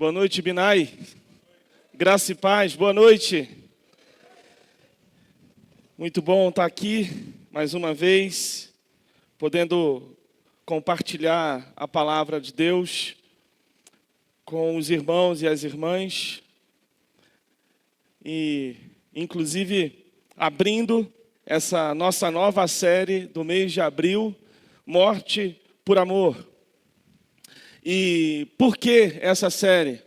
Boa noite, Binay. Graça e paz, boa noite. Muito bom estar aqui mais uma vez, podendo compartilhar a palavra de Deus com os irmãos e as irmãs. E, inclusive, abrindo essa nossa nova série do mês de abril, Morte por Amor. E por que essa série?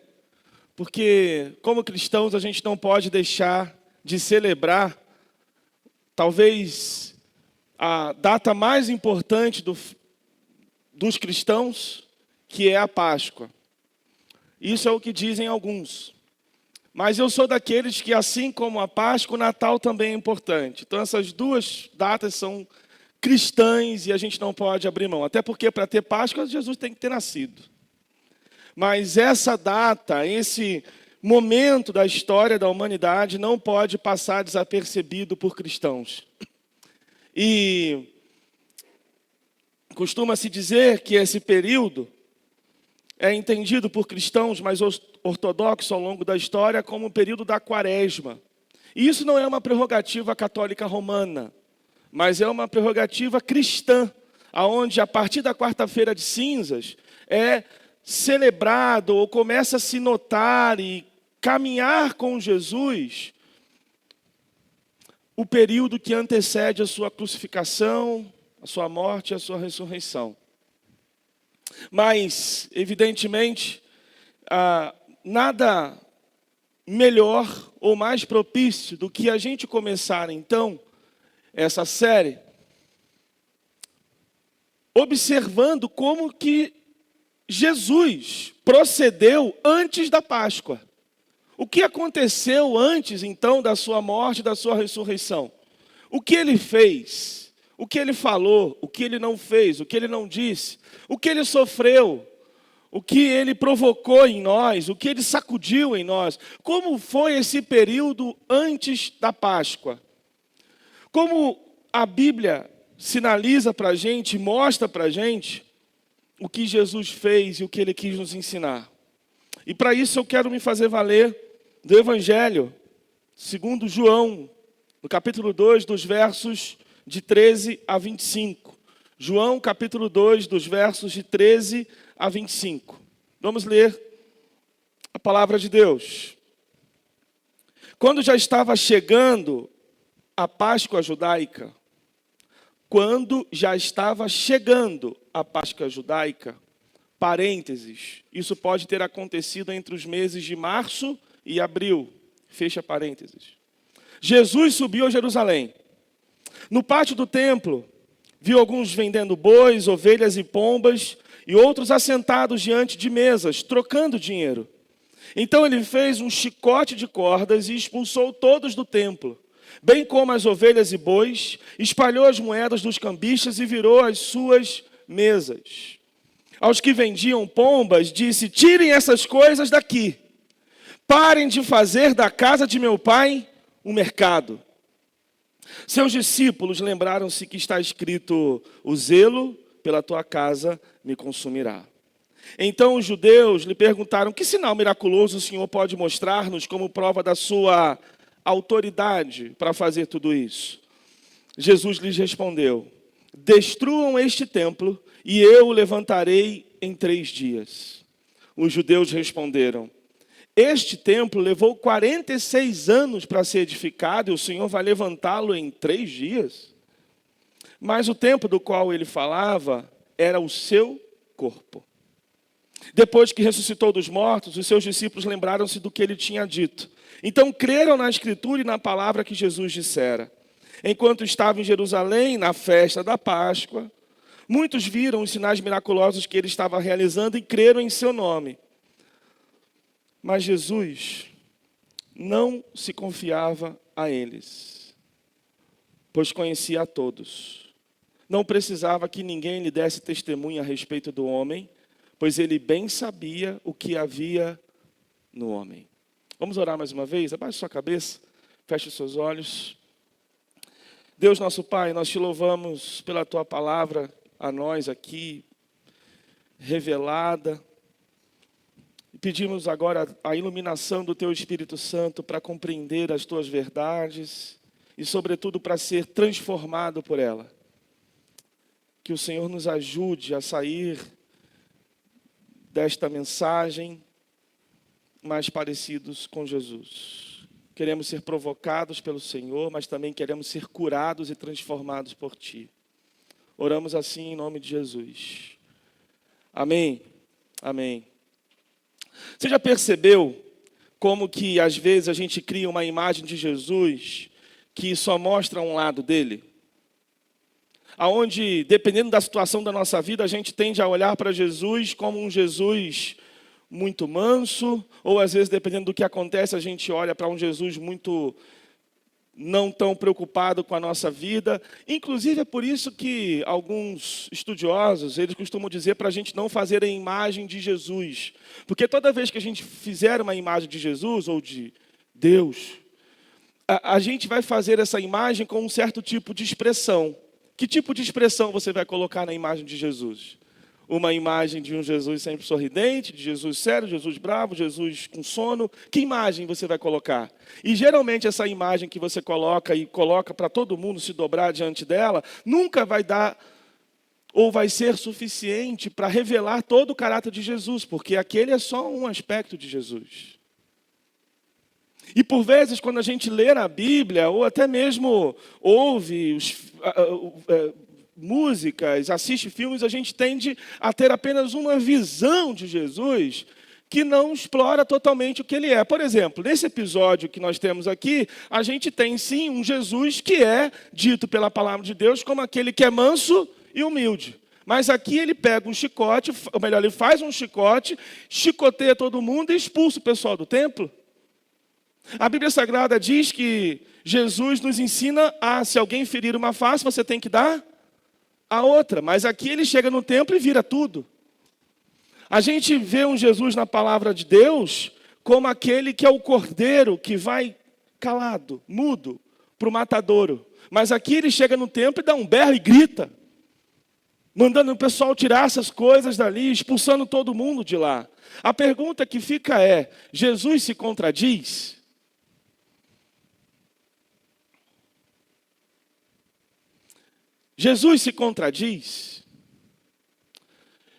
Porque, como cristãos, a gente não pode deixar de celebrar, talvez, a data mais importante dos cristãos, que é a Páscoa. Isso é o que dizem alguns. Mas eu sou daqueles que, assim como a Páscoa, o Natal também é importante. Então, essas duas datas são cristãs e a gente não pode abrir mão. Até porque, para ter Páscoa, Jesus tem que ter nascido. Mas essa data, esse momento da história da humanidade não pode passar desapercebido por cristãos. E costuma-se dizer que esse período é entendido por cristãos mais ortodoxos ao longo da história como o período da Quaresma. E isso não é uma prerrogativa católica romana, mas é uma prerrogativa cristã, aonde a partir da quarta-feira de cinzas é celebrado ou começa a se notar e caminhar com Jesus o período que antecede a sua crucificação, a sua morte e a sua ressurreição. Mas, evidentemente, nada melhor ou mais propício do que a gente começar, então, essa série, observando como que Jesus procedeu antes da Páscoa. O que aconteceu antes, então, da sua morte e da sua ressurreição? O que ele fez? O que ele falou? O que ele não fez? O que ele não disse? O que ele sofreu? O que ele provocou em nós? O que ele sacudiu em nós? Como foi esse período antes da Páscoa? Como a Bíblia sinaliza para a gente, mostra para a gente o que Jesus fez e o que ele quis nos ensinar. E para isso eu quero me fazer valer do Evangelho, segundo João, no capítulo 2, dos versos de 13 a 25. João, capítulo 2, dos versos de 13 a 25. Vamos ler a palavra de Deus. Quando já estava chegando a Páscoa judaica, parênteses, isso pode ter acontecido entre os meses de março e abril, fecha parênteses. Jesus subiu a Jerusalém. No pátio do templo, viu alguns vendendo bois, ovelhas e pombas, e outros assentados diante de mesas, trocando dinheiro. Então ele fez um chicote de cordas e expulsou todos do templo, bem como as ovelhas e bois, espalhou as moedas dos cambistas e virou as suas mesas. Aos que vendiam pombas, disse: tirem essas coisas daqui. Parem de fazer da casa de meu pai um mercado. Seus discípulos lembraram-se que está escrito: o zelo pela tua casa me consumirá. Então os judeus lhe perguntaram: que sinal miraculoso o Senhor pode mostrar-nos como prova da sua autoridade para fazer tudo isso? Jesus lhes respondeu: destruam este templo e eu o levantarei em 3 dias. Os judeus responderam: este templo levou 46 anos para ser edificado e o Senhor vai levantá-lo em 3 dias? Mas o templo do qual ele falava era o seu corpo. Depois que ressuscitou dos mortos, os seus discípulos lembraram-se do que ele tinha dito. Então creram na Escritura e na palavra que Jesus dissera. Enquanto estava em Jerusalém, na festa da Páscoa, muitos viram os sinais miraculosos que ele estava realizando e creram em seu nome. Mas Jesus não se confiava a eles, pois conhecia a todos. Não precisava que ninguém lhe desse testemunho a respeito do homem, pois ele bem sabia o que havia no homem. Vamos orar mais uma vez? Abaixe sua cabeça, feche os seus olhos. Deus nosso Pai, nós te louvamos pela tua palavra a nós aqui, revelada. pedimos agora a iluminação do Teu Espírito Santo para compreender as Tuas verdades e, sobretudo, para ser transformado por ela. Que o Senhor nos ajude a sair desta mensagem mais parecidos com Jesus. Queremos ser provocados pelo Senhor, mas também queremos ser curados e transformados por Ti. Oramos assim em nome de Jesus. Amém. Amém. Você já percebeu como que às vezes a gente cria uma imagem de Jesus que só mostra um lado dele? Aonde, dependendo da situação da nossa vida, a gente tende a olhar para Jesus como um Jesus muito manso, ou às vezes, dependendo do que acontece, a gente olha para um Jesus muito não tão preocupado com a nossa vida. Inclusive, é por isso que alguns estudiosos, eles costumam dizer para a gente não fazer a imagem de Jesus. Porque toda vez que a gente fizer uma imagem de Jesus ou de Deus, a gente vai fazer essa imagem com um certo tipo de expressão. Que tipo de expressão você vai colocar na imagem de Jesus? Uma imagem de um Jesus sempre sorridente, de Jesus sério, Jesus bravo, Jesus com sono. Que imagem você vai colocar? E geralmente essa imagem que você coloca e coloca para todo mundo se dobrar diante dela, nunca vai dar ou vai ser suficiente para revelar todo o caráter de Jesus, porque aquele é só um aspecto de Jesus. E por vezes, quando a gente lê a Bíblia, ou até mesmo ouve músicas, assiste filmes, a gente tende a ter apenas uma visão de Jesus que não explora totalmente o que ele é. Por exemplo, nesse episódio que nós temos aqui, a gente tem sim um Jesus que é dito pela palavra de Deus como aquele que é manso e humilde. Mas aqui ele pega um chicote, ou melhor, ele faz um chicote, chicoteia todo mundo e expulsa o pessoal do templo. A Bíblia Sagrada diz que Jesus nos ensina se alguém ferir uma face, você tem que dar a outra. Mas aqui ele chega no templo e vira tudo. A gente vê um Jesus na palavra de Deus como aquele que é o cordeiro que vai calado, mudo, para o matadouro. Mas aqui ele chega no templo e dá um berro e grita, mandando o pessoal tirar essas coisas dali, expulsando todo mundo de lá. A pergunta que fica é, Jesus se contradiz? Jesus se contradiz?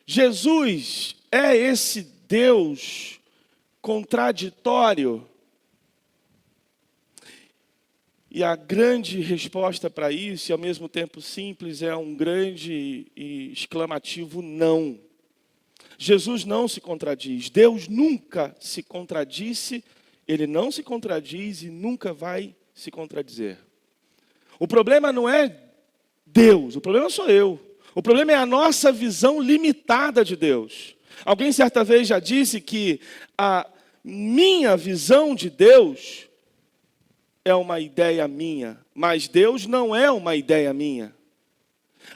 Jesus é esse Deus contraditório? E a grande resposta para isso, e ao mesmo tempo simples, é um grande e exclamativo não. Jesus não se contradiz. Deus nunca se contradisse, ele não se contradiz e nunca vai se contradizer. O problema não é Deus, o problema sou eu. O problema é a nossa visão limitada de Deus. Alguém certa vez já disse que a minha visão de Deus é uma ideia minha, mas Deus não é uma ideia minha.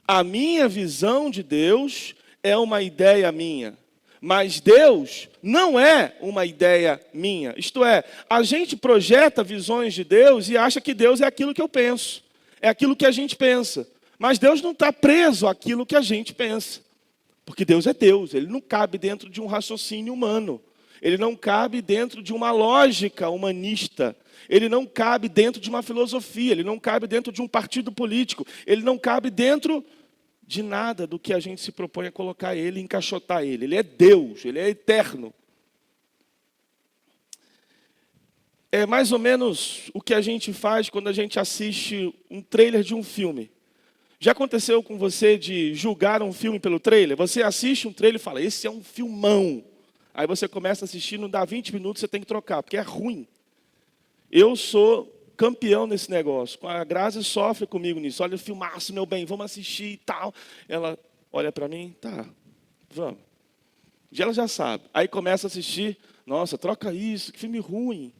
A minha visão de Deus é uma ideia minha, mas Deus não é uma ideia minha. Isto é, a gente projeta visões de Deus e acha que Deus é aquilo que eu penso, é aquilo que a gente pensa. Mas Deus não está preso àquilo que a gente pensa. Porque Deus é Deus, ele não cabe dentro de um raciocínio humano. Ele não cabe dentro de uma lógica humanista. Ele não cabe dentro de uma filosofia. Ele não cabe dentro de um partido político. Ele não cabe dentro de nada do que a gente se propõe a colocar ele, encaixotar ele. Ele é Deus, ele é eterno. É mais ou menos o que a gente faz quando a gente assiste um trailer de um filme. Já aconteceu com você de julgar um filme pelo trailer? Você assiste um trailer e fala, esse é um filmão. Aí você começa a assistir, não dá 20 minutos, você tem que trocar, porque é ruim. Eu sou campeão nesse negócio. A Grazi sofre comigo nisso. Olha, filmaço, meu bem, vamos assistir e tal. Ela olha para mim, tá, vamos. Ela já sabe. Aí começa a assistir, nossa, troca isso, que filme ruim.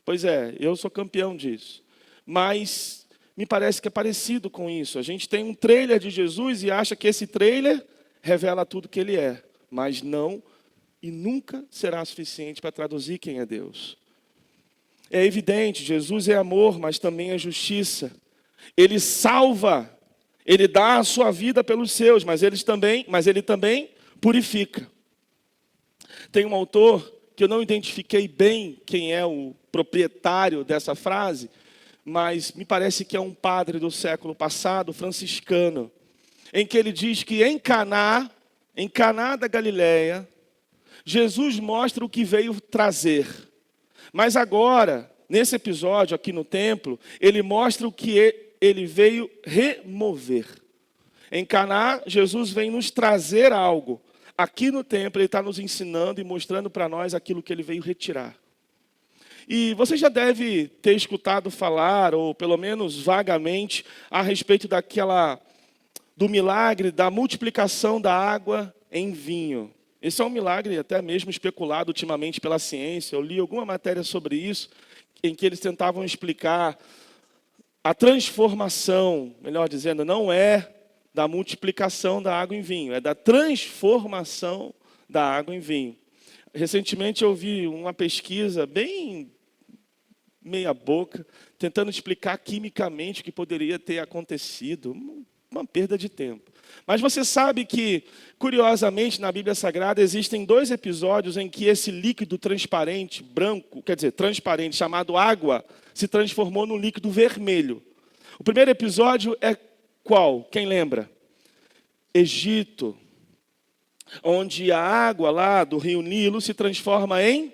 Pois é, eu sou campeão disso. Mas me parece que é parecido com isso. A gente tem um trailer de Jesus e acha que esse trailer revela tudo que ele é. Mas não e nunca será suficiente para traduzir quem é Deus. É evidente, Jesus é amor, mas também é justiça. Ele salva, ele dá a sua vida pelos seus, mas ele também purifica. Tem um autor que eu não identifiquei bem quem é o proprietário dessa frase, mas me parece que é um padre do século passado, franciscano, em que ele diz que em Caná da Galileia, Jesus mostra o que veio trazer. Mas agora, nesse episódio aqui no templo, ele mostra o que ele veio remover. Em Caná, Jesus vem nos trazer algo. Aqui no templo, ele está nos ensinando e mostrando para nós aquilo que ele veio retirar. E você já deve ter escutado falar, ou pelo menos vagamente, a respeito do milagre da multiplicação da água em vinho. Esse é um milagre até mesmo especulado ultimamente pela ciência. Eu li alguma matéria sobre isso, em que eles tentavam explicar a transformação, melhor dizendo, não é da multiplicação da água em vinho, é da transformação da água em vinho. Recentemente eu vi uma pesquisa bem meia boca, tentando explicar quimicamente o que poderia ter acontecido. Uma perda de tempo. Mas você sabe que, curiosamente, na Bíblia Sagrada, existem 2 episódios em que esse líquido transparente, branco, quer dizer, transparente, chamado água, se transformou num líquido vermelho. O primeiro episódio é qual? Quem lembra? Egito, onde a água lá do rio Nilo se transforma em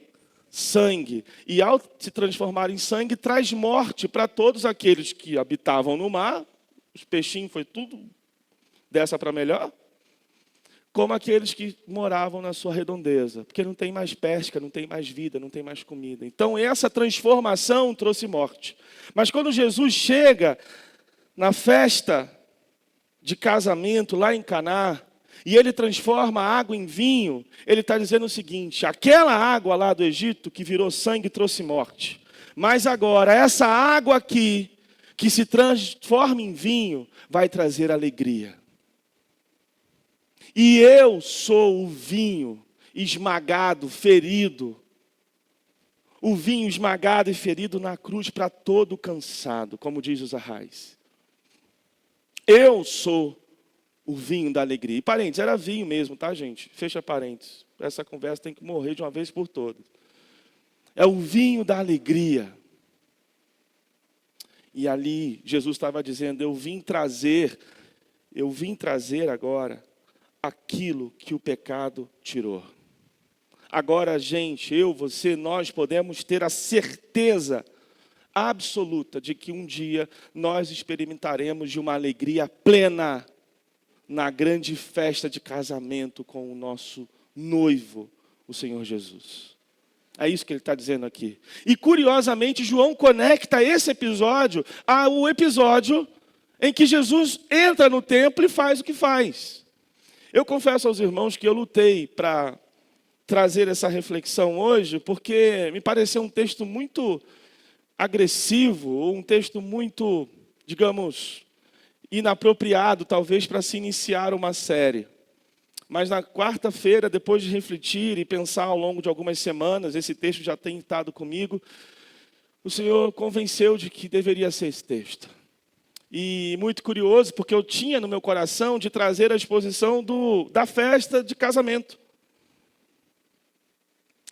sangue. E ao se transformar em sangue, traz morte para todos aqueles que habitavam no mar. Os peixinhos foi tudo dessa para melhor. Como aqueles que moravam na sua redondeza. Porque não tem mais pesca, não tem mais vida, não tem mais comida. Então essa transformação trouxe morte. Mas quando Jesus chega na festa de casamento lá em Caná, e ele transforma a água em vinho, ele está dizendo o seguinte: aquela água lá do Egito que virou sangue trouxe morte. Mas agora, essa água aqui, que se transforma em vinho, vai trazer alegria. E eu sou o vinho esmagado, ferido. O vinho esmagado e ferido na cruz para todo cansado, como diz os Arrais. Eu sou o vinho da alegria. E parênteses, era vinho mesmo, tá, gente? Fecha parênteses. Essa conversa tem que morrer de uma vez por todas. É o vinho da alegria. E ali, Jesus estava dizendo, eu vim trazer agora aquilo que o pecado tirou. Agora, gente, eu, você, nós podemos ter a certeza absoluta de que um dia nós experimentaremos de uma alegria plena na grande festa de casamento com o nosso noivo, o Senhor Jesus. É isso que ele está dizendo aqui. E curiosamente, João conecta esse episódio ao episódio em que Jesus entra no templo e faz o que faz. Eu confesso aos irmãos que eu lutei para trazer essa reflexão hoje, porque me pareceu um texto muito agressivo, ou um texto muito, digamos, inapropriado, talvez, para se iniciar uma série. Mas na quarta-feira, depois de refletir e pensar ao longo de algumas semanas, esse texto já tem estado comigo, o Senhor convenceu de que deveria ser esse texto. E muito curioso, porque eu tinha no meu coração de trazer a exposição da festa de casamento.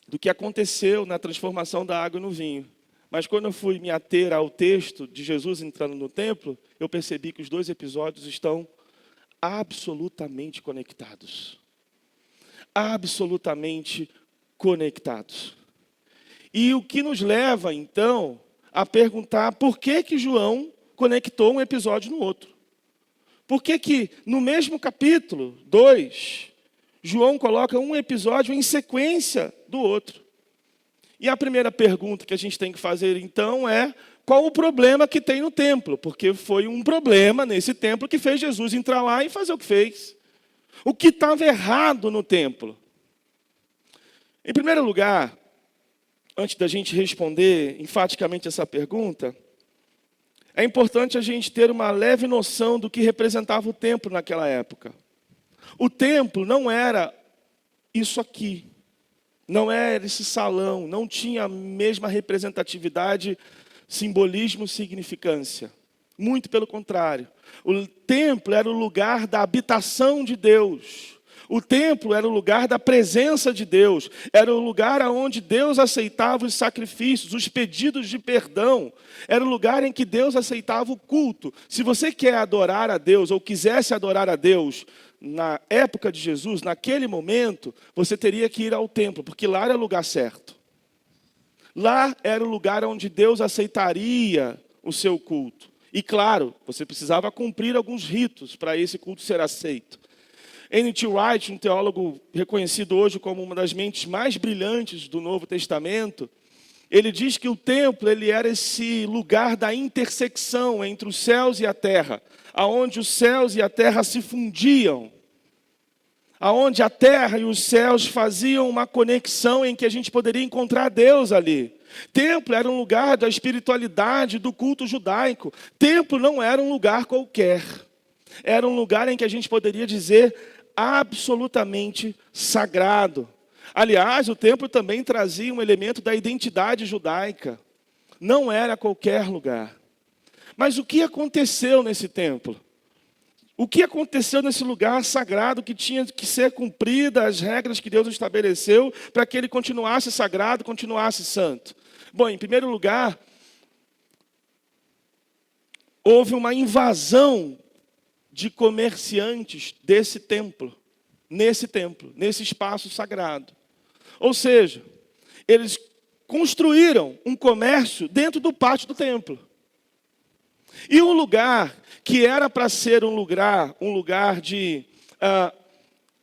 Do que aconteceu na transformação da água no vinho. Mas quando eu fui me ater ao texto de Jesus entrando no templo, eu percebi que os 2 episódios estão absolutamente conectados. Absolutamente conectados. E o que nos leva, então, a perguntar por que João conectou um episódio no outro. Por que no mesmo capítulo 2, João coloca um episódio em sequência do outro? E a primeira pergunta que a gente tem que fazer, então, é qual o problema que tem no templo? Porque foi um problema nesse templo que fez Jesus entrar lá e fazer o que fez. O que estava errado no templo? Em primeiro lugar, antes da gente responder enfaticamente essa pergunta, é importante a gente ter uma leve noção do que representava o templo naquela época. O templo não era isso aqui. Não era esse salão, não tinha a mesma representatividade, simbolismo, significância. Muito pelo contrário. O templo era o lugar da habitação de Deus. O templo era o lugar da presença de Deus, era o lugar onde Deus aceitava os sacrifícios, os pedidos de perdão, era o lugar em que Deus aceitava o culto. Se você quer adorar a Deus, ou quisesse adorar a Deus, na época de Jesus, naquele momento, você teria que ir ao templo, porque lá era o lugar certo. Lá era o lugar onde Deus aceitaria o seu culto. E claro, você precisava cumprir alguns ritos para esse culto ser aceito. N.T. Wright, um teólogo reconhecido hoje como uma das mentes mais brilhantes do Novo Testamento, ele diz que o templo ele era esse lugar da intersecção entre os céus e a terra, aonde os céus e a terra se fundiam, aonde a terra e os céus faziam uma conexão em que a gente poderia encontrar Deus ali. Templo era um lugar da espiritualidade, do culto judaico. Templo não era um lugar qualquer. Era um lugar em que a gente poderia dizer absolutamente sagrado. Aliás, o templo também trazia um elemento da identidade judaica. Não era qualquer lugar. Mas o que aconteceu nesse templo? O que aconteceu nesse lugar sagrado que tinha que ser cumprida as regras que Deus estabeleceu para que ele continuasse sagrado, continuasse santo? Bom, em primeiro lugar, houve uma invasão de comerciantes desse templo, nesse espaço sagrado. Ou seja, eles construíram um comércio dentro do pátio do templo. E um lugar que era para ser um lugar de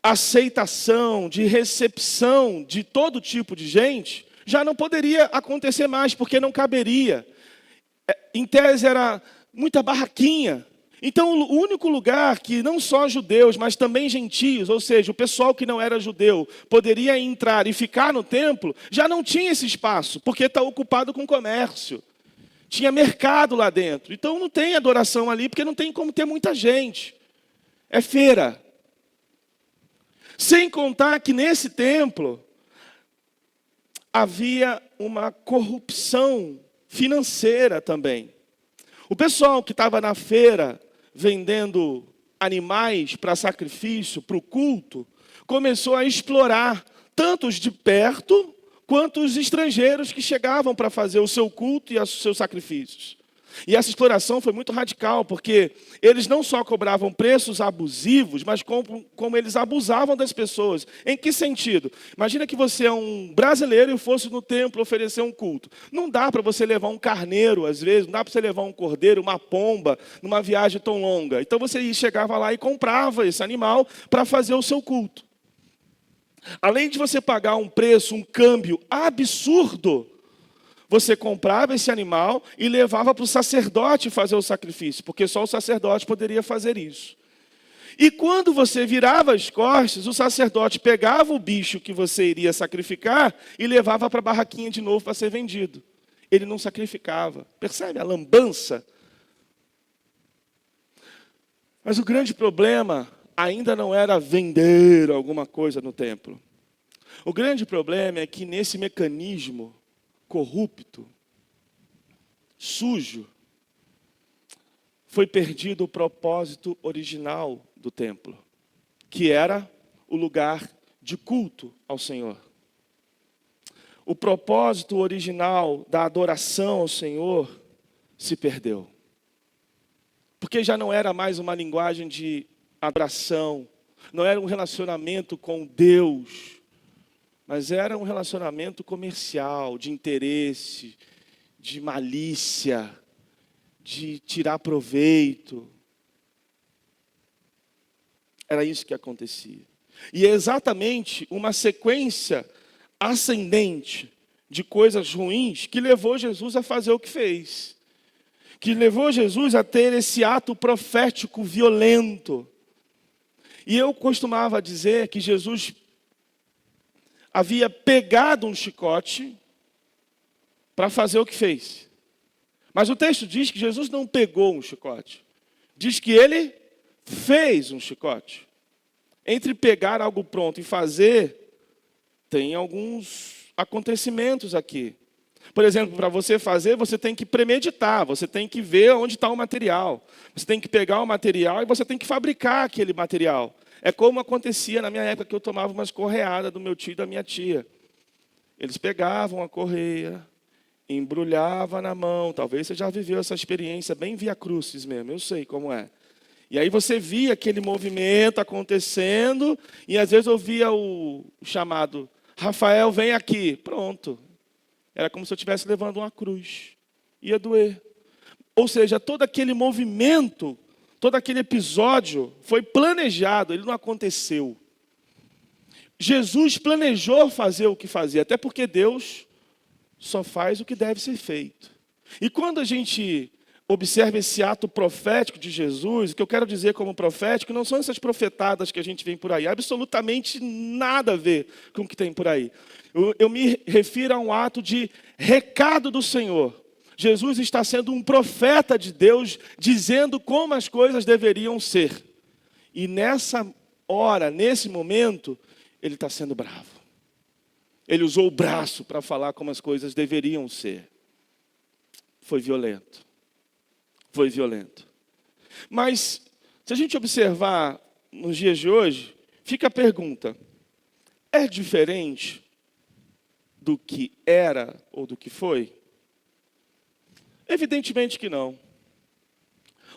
aceitação, de recepção de todo tipo de gente, já não poderia acontecer mais, porque não caberia. Em tese era muita barraquinha. Então o único lugar que não só judeus, mas também gentios, ou seja, o pessoal que não era judeu, poderia entrar e ficar no templo, já não tinha esse espaço, porque está ocupado com comércio. Tinha mercado lá dentro. Então não tem adoração ali, porque não tem como ter muita gente. É feira. Sem contar que nesse templo havia uma corrupção financeira também. O pessoal que estava na feira vendendo animais para sacrifício, para o culto, começou a explorar tanto os de perto quanto os estrangeiros que chegavam para fazer o seu culto e os seus sacrifícios. E essa exploração foi muito radical, porque eles não só cobravam preços abusivos, mas como eles abusavam das pessoas. Em que sentido? Imagina que você é um brasileiro e fosse no templo oferecer um culto. Não dá para você levar um carneiro, às vezes, não dá para você levar um cordeiro, uma pomba, numa viagem tão longa. Então você chegava lá e comprava esse animal para fazer o seu culto. Além de você pagar um preço, um câmbio absurdo, você comprava esse animal e levava para o sacerdote fazer o sacrifício, porque só o sacerdote poderia fazer isso. E quando você virava as costas, o sacerdote pegava o bicho que você iria sacrificar e levava para a barraquinha de novo para ser vendido. Ele não sacrificava. Percebe a lambança? Mas o grande problema ainda não era vender alguma coisa no templo. O grande problema é que nesse mecanismo corrupto, sujo, foi perdido o propósito original do templo, que era o lugar de culto ao Senhor. O propósito original da adoração ao Senhor se perdeu. Porque já não era mais uma linguagem de adoração, não era um relacionamento com Deus, mas era um relacionamento comercial, de interesse, de malícia, de tirar proveito. Era isso que acontecia. E é exatamente uma sequência ascendente de coisas ruins que levou Jesus a fazer o que fez. Que levou Jesus a ter esse ato profético violento. E eu costumava dizer que Jesus havia pegado um chicote para fazer o que fez. Mas o texto diz que Jesus não pegou um chicote. Diz que ele fez um chicote. Entre pegar algo pronto e fazer, tem alguns acontecimentos aqui. Por exemplo, para você fazer, você tem que premeditar, você tem que ver onde está o material. Você tem que pegar o material e você tem que fabricar aquele material. É como acontecia na minha época que eu tomava umas correadas do meu tio e da minha tia. Eles pegavam a correia, embrulhava na mão. Talvez você já viveu essa experiência bem via crucis mesmo, eu sei como é. E aí você via aquele movimento acontecendo e às vezes ouvia o chamado, Rafael, vem aqui. Pronto. Era como se eu estivesse levando uma cruz. Ia doer. Ou seja, todo aquele movimento, todo aquele episódio foi planejado, ele não aconteceu. Jesus planejou fazer o que fazia, até porque Deus só faz o que deve ser feito. E quando a gente observa esse ato profético de Jesus, o que eu quero dizer como profético não são essas profetadas que a gente vê por aí, absolutamente nada a ver com o que tem por aí. Eu me refiro a um ato de recado do Senhor. Jesus está sendo um profeta de Deus, dizendo como as coisas deveriam ser. E nessa hora, nesse momento, ele está sendo bravo. Ele usou o braço para falar como as coisas deveriam ser. Foi violento. Foi violento. Mas, se a gente observar nos dias de hoje, fica a pergunta: é diferente do que era ou do que foi? Evidentemente que não.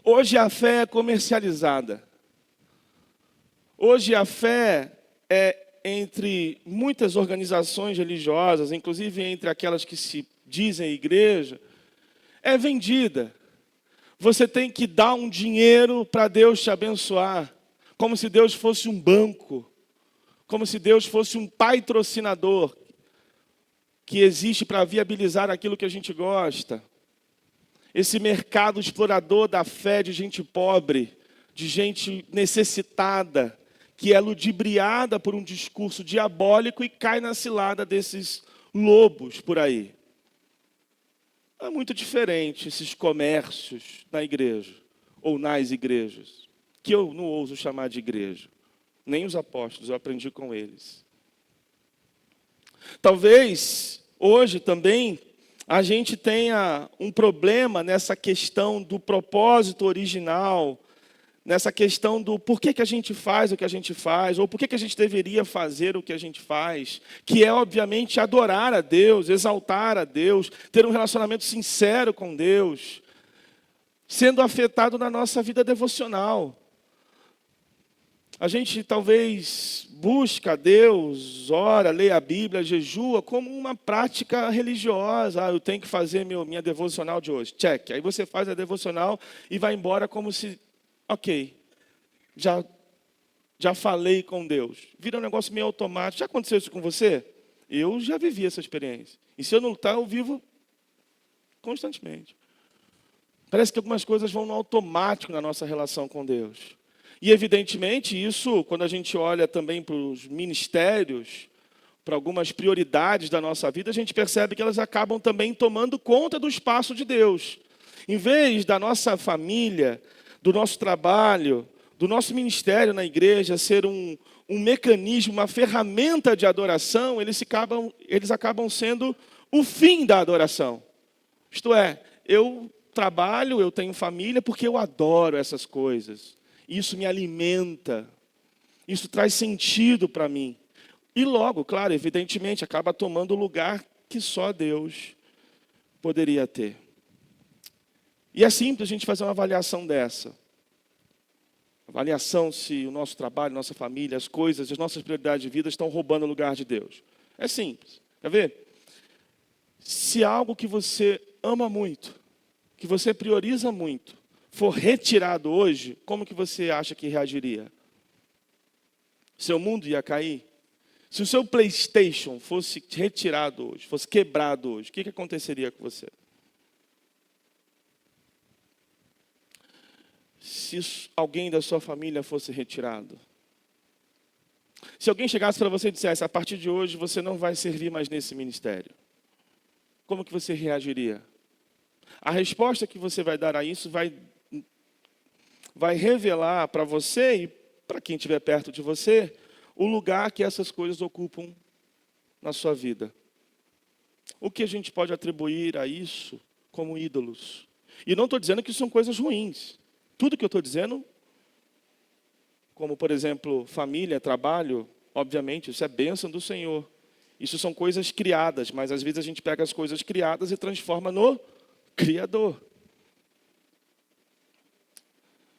Hoje a fé é comercializada. Hoje a fé é entre muitas organizações religiosas, inclusive entre aquelas que se dizem igreja, é vendida. Você tem que dar um dinheiro para Deus te abençoar, como se Deus fosse um banco, como se Deus fosse um patrocinador que existe para viabilizar aquilo que a gente gosta. Esse mercado explorador da fé de gente pobre, de gente necessitada, que é ludibriada por um discurso diabólico e cai na cilada desses lobos por aí. É muito diferente esses comércios na igreja, ou nas igrejas, que eu não ouso chamar de igreja. Nem os apóstolos, eu aprendi com eles. Talvez, hoje também, a gente tenha um problema nessa questão do propósito original, nessa questão do porquê que a gente faz o que a gente faz, ou porquê que a gente deveria fazer o que a gente faz, que é, obviamente, adorar a Deus, exaltar a Deus, ter um relacionamento sincero com Deus, sendo afetado na nossa vida devocional. A gente talvez busca a Deus, ora, lê a Bíblia, jejua, como uma prática religiosa. Eu tenho que fazer minha devocional de hoje. Check. Aí você faz a devocional e vai embora como se... Ok, já falei com Deus. Vira um negócio meio automático. Já aconteceu isso com você? Eu já vivi essa experiência. E se eu não lutar, eu vivo constantemente. Parece que algumas coisas vão no automático na nossa relação com Deus. E, evidentemente, isso, quando a gente olha também para os ministérios, para algumas prioridades da nossa vida, a gente percebe que elas acabam também tomando conta do espaço de Deus. Em vez da nossa família, do nosso trabalho, do nosso ministério na igreja ser um mecanismo, uma ferramenta de adoração, eles acabam sendo o fim da adoração. Isto é, eu trabalho, eu tenho família porque eu adoro essas coisas. Isso me alimenta, isso traz sentido para mim. E logo, claro, evidentemente, acaba tomando o lugar que só Deus poderia ter. E é simples a gente fazer uma avaliação dessa. Avaliação se o nosso trabalho, nossa família, as coisas, as nossas prioridades de vida estão roubando o lugar de Deus. É simples. Quer ver? Se algo que você ama muito, que você prioriza muito, for retirado hoje, como que você acha que reagiria? Seu mundo ia cair? Se o seu PlayStation fosse retirado hoje, fosse quebrado hoje, o que aconteceria com você? Se alguém da sua família fosse retirado? Se alguém chegasse para você e dissesse, a partir de hoje você não vai servir mais nesse ministério, como que você reagiria? A resposta que você vai dar a isso vai revelar para você e para quem estiver perto de você o lugar que essas coisas ocupam na sua vida. O que a gente pode atribuir a isso como ídolos? E não estou dizendo que são coisas ruins. Tudo que eu estou dizendo como, por exemplo, família, trabalho, obviamente, isso é bênção do Senhor. Isso são coisas criadas, mas às vezes a gente pega as coisas criadas e transforma no Criador.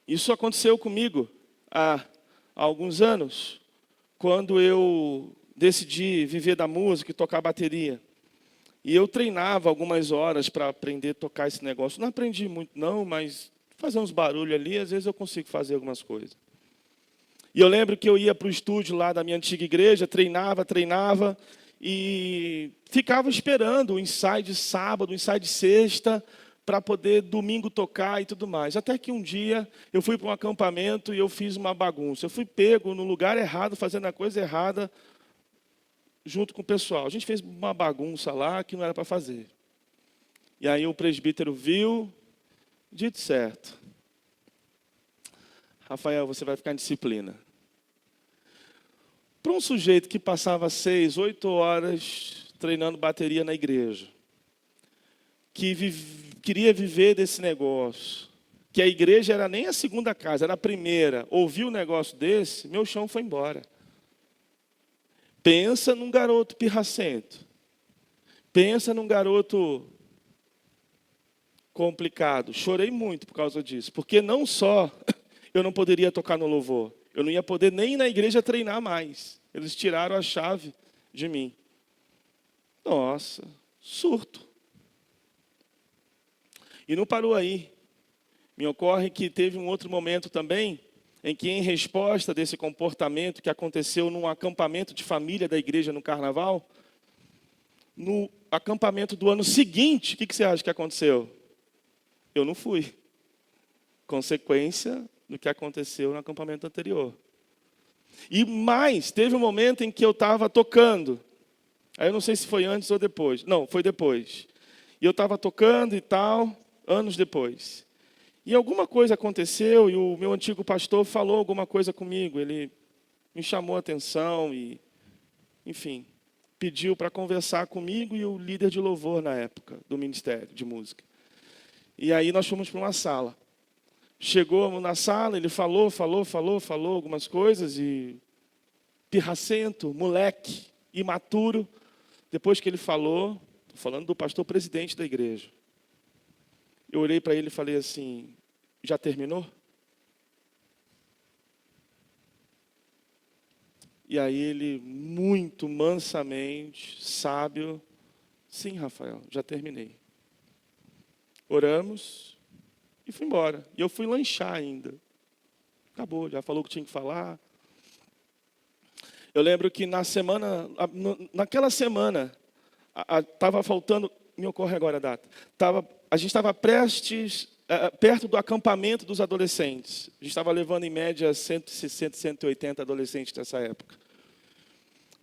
Isso aconteceu comigo há alguns anos, quando eu decidi viver da música e tocar bateria. E eu treinava algumas horas para aprender a tocar esse negócio. Não aprendi muito não, mas fazer uns barulhos ali, às vezes eu consigo fazer algumas coisas. E eu lembro que eu ia para o estúdio lá da minha antiga igreja, treinava, e ficava esperando o ensaio de sábado, o ensaio de sexta, para poder domingo tocar e tudo mais. Até que um dia eu fui para um acampamento e eu fiz uma bagunça. Eu fui pego no lugar errado, fazendo a coisa errada, junto com o pessoal. A gente fez uma bagunça lá que não era para fazer. E aí o presbítero viu, dito certo. Rafael, você vai ficar em disciplina. Para um sujeito que passava 6, 8 horas treinando bateria na igreja, que queria viver desse negócio, que a igreja era nem a segunda casa, era a primeira, ouviu um negócio desse, meu chão foi embora. Pensa num garoto pirracento. Pensa num garoto complicado. Chorei muito por causa disso, porque não só eu não poderia tocar no louvor, eu não ia poder nem ir na igreja treinar mais. Eles tiraram a chave de mim. Nossa, surto. E não parou aí. Me ocorre que teve um outro momento também, em que, em resposta desse comportamento que aconteceu num acampamento de família da igreja no carnaval, no acampamento do ano seguinte, o que você acha que aconteceu? Eu não fui. Consequência do que aconteceu no acampamento anterior. E mais, teve um momento em que eu estava tocando. Aí eu não sei se foi antes ou depois. Não, foi depois. E eu estava tocando e tal, anos depois. E alguma coisa aconteceu e o meu antigo pastor falou alguma coisa comigo. Ele me chamou a atenção e, enfim, pediu para conversar comigo e o líder de louvor na época do ministério de música. E aí nós fomos para uma sala. Chegou na sala, ele falou algumas coisas e pirracento, moleque, imaturo. Depois que ele falou, estou falando do pastor presidente da igreja. Eu olhei para ele e falei assim, já terminou? E aí ele, muito mansamente, sábio, sim, Rafael, já terminei. Oramos e fui embora. E eu fui lanchar ainda. Acabou, já falou o que tinha que falar. Eu lembro que naquela semana, estava faltando, me ocorre agora a data, a gente estava prestes, perto do acampamento dos adolescentes. A gente estava levando em média 160, 180 adolescentes nessa época.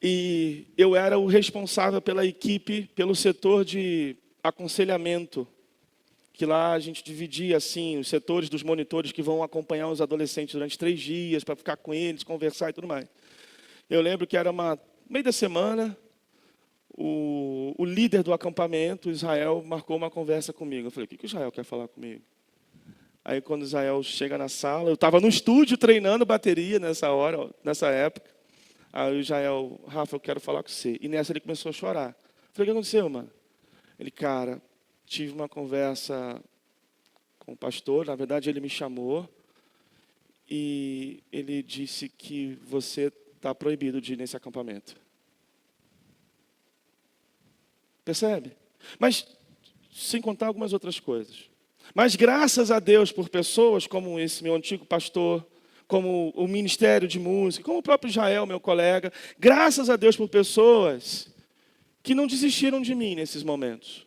E eu era o responsável pela equipe, pelo setor de aconselhamento, que lá a gente dividia assim, os setores dos monitores que vão acompanhar os adolescentes durante 3 dias, para ficar com eles, conversar e tudo mais. Eu lembro que era no meio da semana, o líder do acampamento, Israel, marcou uma conversa comigo. Eu falei, o que o Israel quer falar comigo? Aí quando Israel chega na sala, eu estava no estúdio treinando bateria nessa época. Aí o Israel, Rafa, eu quero falar com você. E nessa ele começou a chorar. Eu falei, o que aconteceu, mano? Ele, cara, tive uma conversa com o pastor, na verdade ele me chamou, e ele disse que você está proibido de ir nesse acampamento. Percebe? Mas, sem contar algumas outras coisas. Mas graças a Deus por pessoas como esse meu antigo pastor, como o Ministério de Música, como o próprio Israel, meu colega, graças a Deus por pessoas que não desistiram de mim nesses momentos.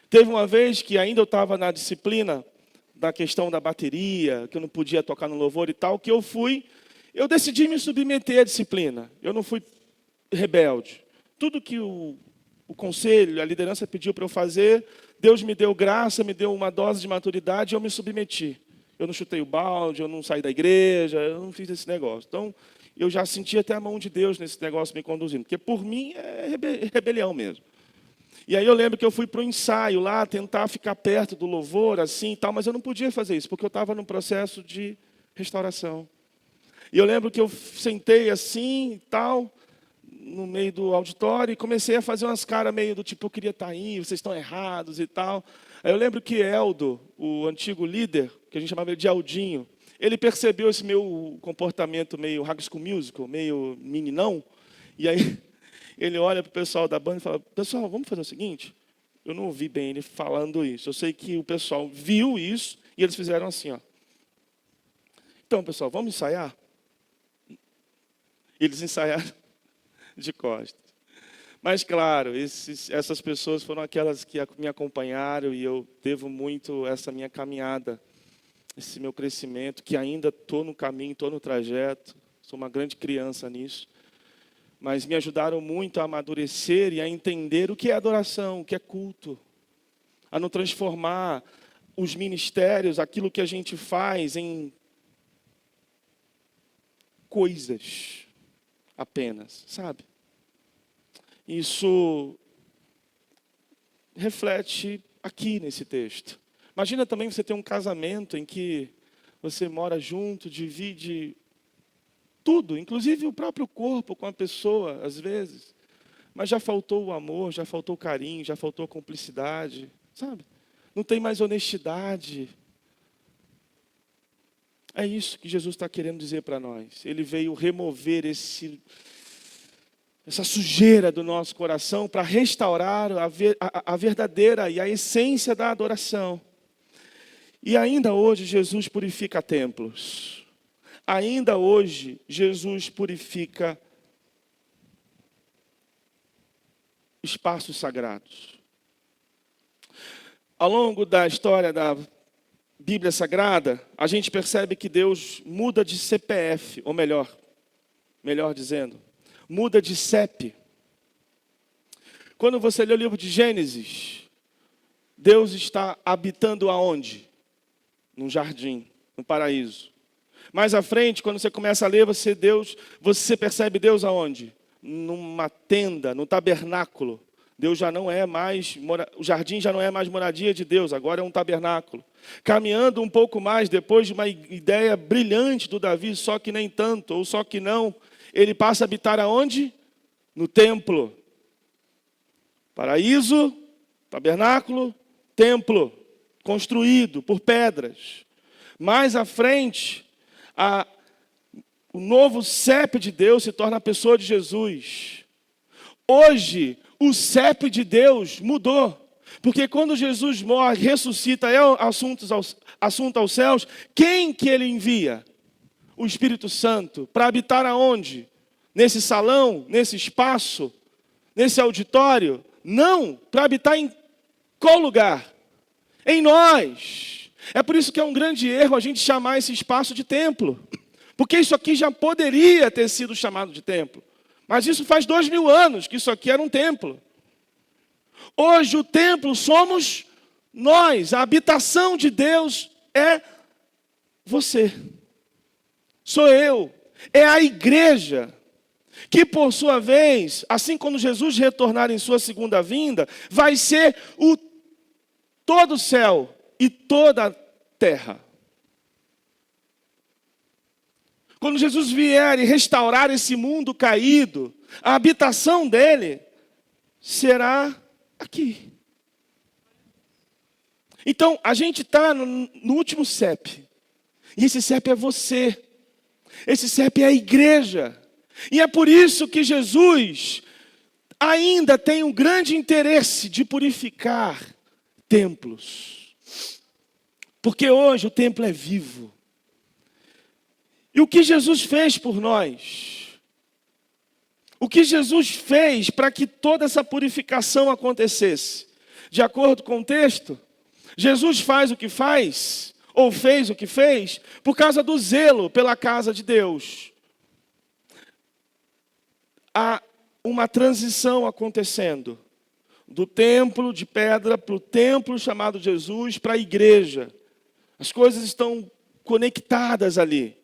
Teve uma vez que ainda eu estava na disciplina da questão da bateria, que eu não podia tocar no louvor e tal, que eu decidi me submeter à disciplina. Eu não fui rebelde. Tudo que o conselho, a liderança pediu para eu fazer, Deus me deu graça, me deu uma dose de maturidade e eu me submeti. Eu não chutei o balde, eu não saí da igreja, eu não fiz esse negócio. Então, eu já senti até a mão de Deus nesse negócio me conduzindo, porque por mim é rebelião mesmo. E aí eu lembro que eu fui para o ensaio lá, tentar ficar perto do louvor, assim e tal, mas eu não podia fazer isso, porque eu estava num processo de restauração. E eu lembro que eu sentei assim e tal, no meio do auditório, e comecei a fazer umas caras meio do tipo, eu queria estar aí, vocês estão errados e tal. Aí eu lembro que Eldo, o antigo líder, que a gente chamava ele de Aldinho, ele percebeu esse meu comportamento meio High School Musical, meio meninão, e aí ele olha para o pessoal da banda e fala, pessoal, vamos fazer o seguinte? Eu não ouvi bem ele falando isso, eu sei que o pessoal viu isso, e eles fizeram assim, ó. Então, pessoal, vamos ensaiar? Eles ensaiaram de costas. Mas, claro, essas pessoas foram aquelas que me acompanharam e eu devo muito essa minha caminhada, esse meu crescimento, que ainda estou no caminho, estou no trajeto, sou uma grande criança nisso, mas me ajudaram muito a amadurecer e a entender o que é adoração, o que é culto, a não transformar os ministérios, aquilo que a gente faz, em coisas apenas, sabe? Isso reflete aqui nesse texto. Imagina também você ter um casamento em que você mora junto, divide tudo, inclusive o próprio corpo com a pessoa, às vezes. Mas já faltou o amor, já faltou o carinho, já faltou a cumplicidade, sabe? Não tem mais honestidade. É isso que Jesus está querendo dizer para nós. Ele veio remover essa sujeira do nosso coração para restaurar a verdadeira e a essência da adoração. E ainda hoje Jesus purifica templos. Ainda hoje Jesus purifica espaços sagrados. Ao longo da história da Bíblia Sagrada, a gente percebe que Deus muda de CPF, ou melhor dizendo, muda de CEP. Quando você lê o livro de Gênesis, Deus está habitando aonde? Num jardim, no paraíso. Mais à frente, quando você começa a ler, você percebe Deus aonde? Numa tenda, no tabernáculo. Deus já não é mais, o jardim já não é mais moradia de Deus, agora é um tabernáculo. Caminhando um pouco mais, depois de uma ideia brilhante do Davi, só que nem tanto, ou só que não, ele passa a habitar aonde? No templo. Paraíso, tabernáculo, templo, construído por pedras. Mais à frente, o novo CEP de Deus se torna a pessoa de Jesus. Hoje, o CEP de Deus mudou. Porque quando Jesus morre, ressuscita, é assunto aos céus, quem que ele envia? O Espírito Santo. Para habitar aonde? Nesse salão, nesse espaço, nesse auditório? Não, para habitar em qual lugar? Em nós. É por isso que é um grande erro a gente chamar esse espaço de templo. Porque isso aqui já poderia ter sido chamado de templo. Mas isso faz 2000 anos que isso aqui era um templo. Hoje o templo somos nós. A habitação de Deus é você. Sou eu. É a igreja. Que por sua vez, assim quando Jesus retornar em sua segunda vinda, vai ser todo o céu e toda a terra. Quando Jesus vier e restaurar esse mundo caído, a habitação dele será aqui. Então, a gente está no último CEP. E esse CEP é você. Esse CEP é a igreja. E é por isso que Jesus ainda tem um grande interesse de purificar templos. Porque hoje o templo é vivo. E o que Jesus fez por nós? O que Jesus fez para que toda essa purificação acontecesse? De acordo com o texto, Jesus faz o que faz, ou fez o que fez, por causa do zelo pela casa de Deus. Há uma transição acontecendo. Do templo de pedra para o templo chamado Jesus, para a igreja. As coisas estão conectadas ali.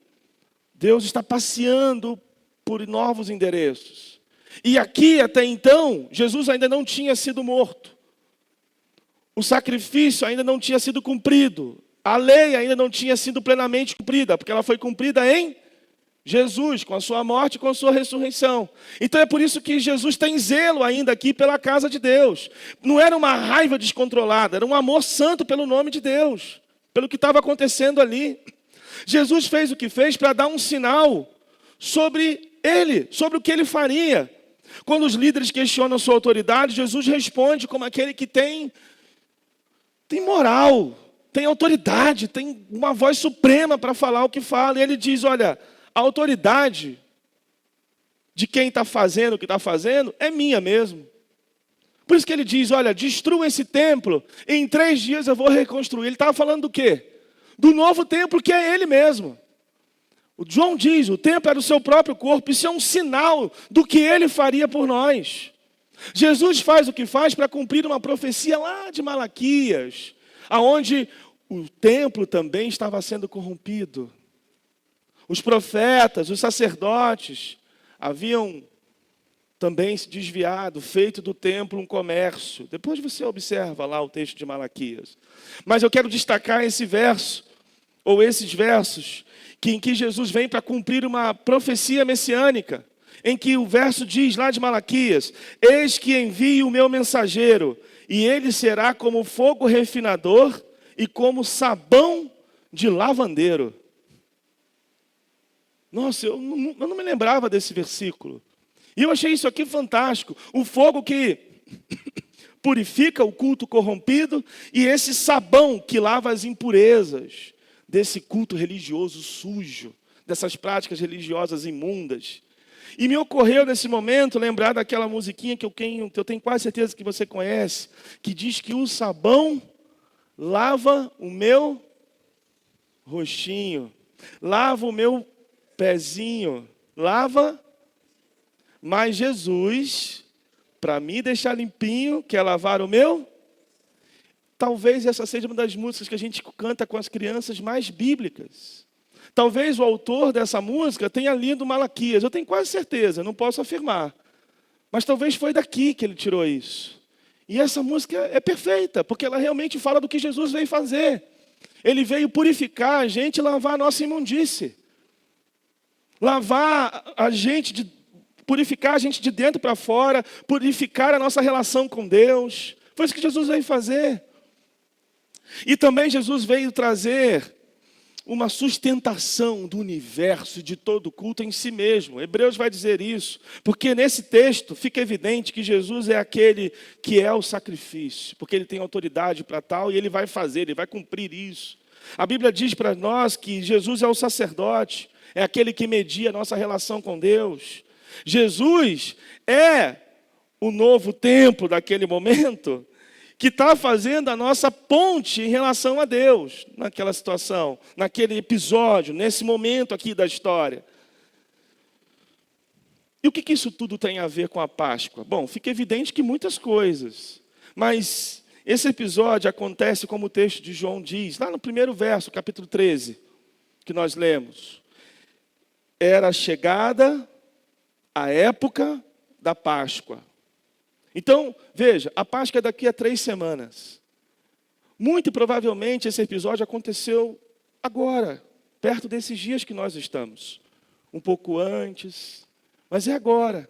Deus está passeando por novos endereços. E aqui, até então, Jesus ainda não tinha sido morto. O sacrifício ainda não tinha sido cumprido. A lei ainda não tinha sido plenamente cumprida, porque ela foi cumprida em Jesus, com a sua morte e com a sua ressurreição. Então é por isso que Jesus tem zelo ainda aqui pela casa de Deus. Não era uma raiva descontrolada, era um amor santo pelo nome de Deus, pelo que estava acontecendo ali. Jesus fez o que fez para dar um sinal sobre ele, sobre o que ele faria. Quando os líderes questionam sua autoridade, Jesus responde como aquele que tem moral, tem autoridade, tem uma voz suprema para falar o que fala. E ele diz, olha, a autoridade de quem está fazendo o que está fazendo é minha mesmo. Por isso que ele diz, olha, destrua esse templo, em 3 dias eu vou reconstruir. Ele estava falando do quê? Do novo templo, que é ele mesmo. O João diz, o templo era o seu próprio corpo. Isso é um sinal do que ele faria por nós. Jesus faz o que faz para cumprir uma profecia lá de Malaquias, aonde o templo também estava sendo corrompido. Os profetas, os sacerdotes haviam também se desviado, feito do templo um comércio. Depois você observa lá o texto de Malaquias. Mas eu quero destacar esse verso, ou esses versos, em que Jesus vem para cumprir uma profecia messiânica, em que o verso diz lá de Malaquias, eis que envio o meu mensageiro, e ele será como fogo refinador e como sabão de lavandeiro. Nossa, eu não me lembrava desse versículo. E eu achei isso aqui fantástico. O fogo que purifica o culto corrompido e esse sabão que lava as impurezas desse culto religioso sujo, dessas práticas religiosas imundas. E me ocorreu nesse momento lembrar daquela musiquinha que eu tenho quase certeza que você conhece, que diz que o sabão lava o meu rostinho, lava o meu pezinho, lava, mas Jesus, para me deixar limpinho, quer lavar o meu? Talvez essa seja uma das músicas que a gente canta com as crianças mais bíblicas. Talvez o autor dessa música tenha lido Malaquias, eu tenho quase certeza, não posso afirmar. Mas talvez foi daqui que ele tirou isso. E essa música é perfeita, porque ela realmente fala do que Jesus veio fazer. Ele veio purificar a gente e lavar a nossa imundície. Lavar a gente, purificar a gente de dentro para fora, purificar a nossa relação com Deus. Foi isso que Jesus veio fazer. E também Jesus veio trazer uma sustentação do universo, de todo culto em si mesmo. Hebreus vai dizer isso, porque nesse texto fica evidente que Jesus é aquele que é o sacrifício, porque ele tem autoridade para tal e ele vai fazer, ele vai cumprir isso. A Bíblia diz para nós que Jesus é o sacerdote, é aquele que media a nossa relação com Deus. Jesus é o novo templo daquele momento, que está fazendo a nossa ponte em relação a Deus, naquela situação, naquele episódio, nesse momento aqui da história. E o que isso tudo tem a ver com a Páscoa? Bom, fica evidente que muitas coisas, mas esse episódio acontece como o texto de João diz, lá no primeiro verso, capítulo 13, que nós lemos. Era chegada a época da Páscoa. Então, veja, a Páscoa é daqui a 3 semanas. Muito provavelmente esse episódio aconteceu agora, perto desses dias que nós estamos. Um pouco antes, mas é agora.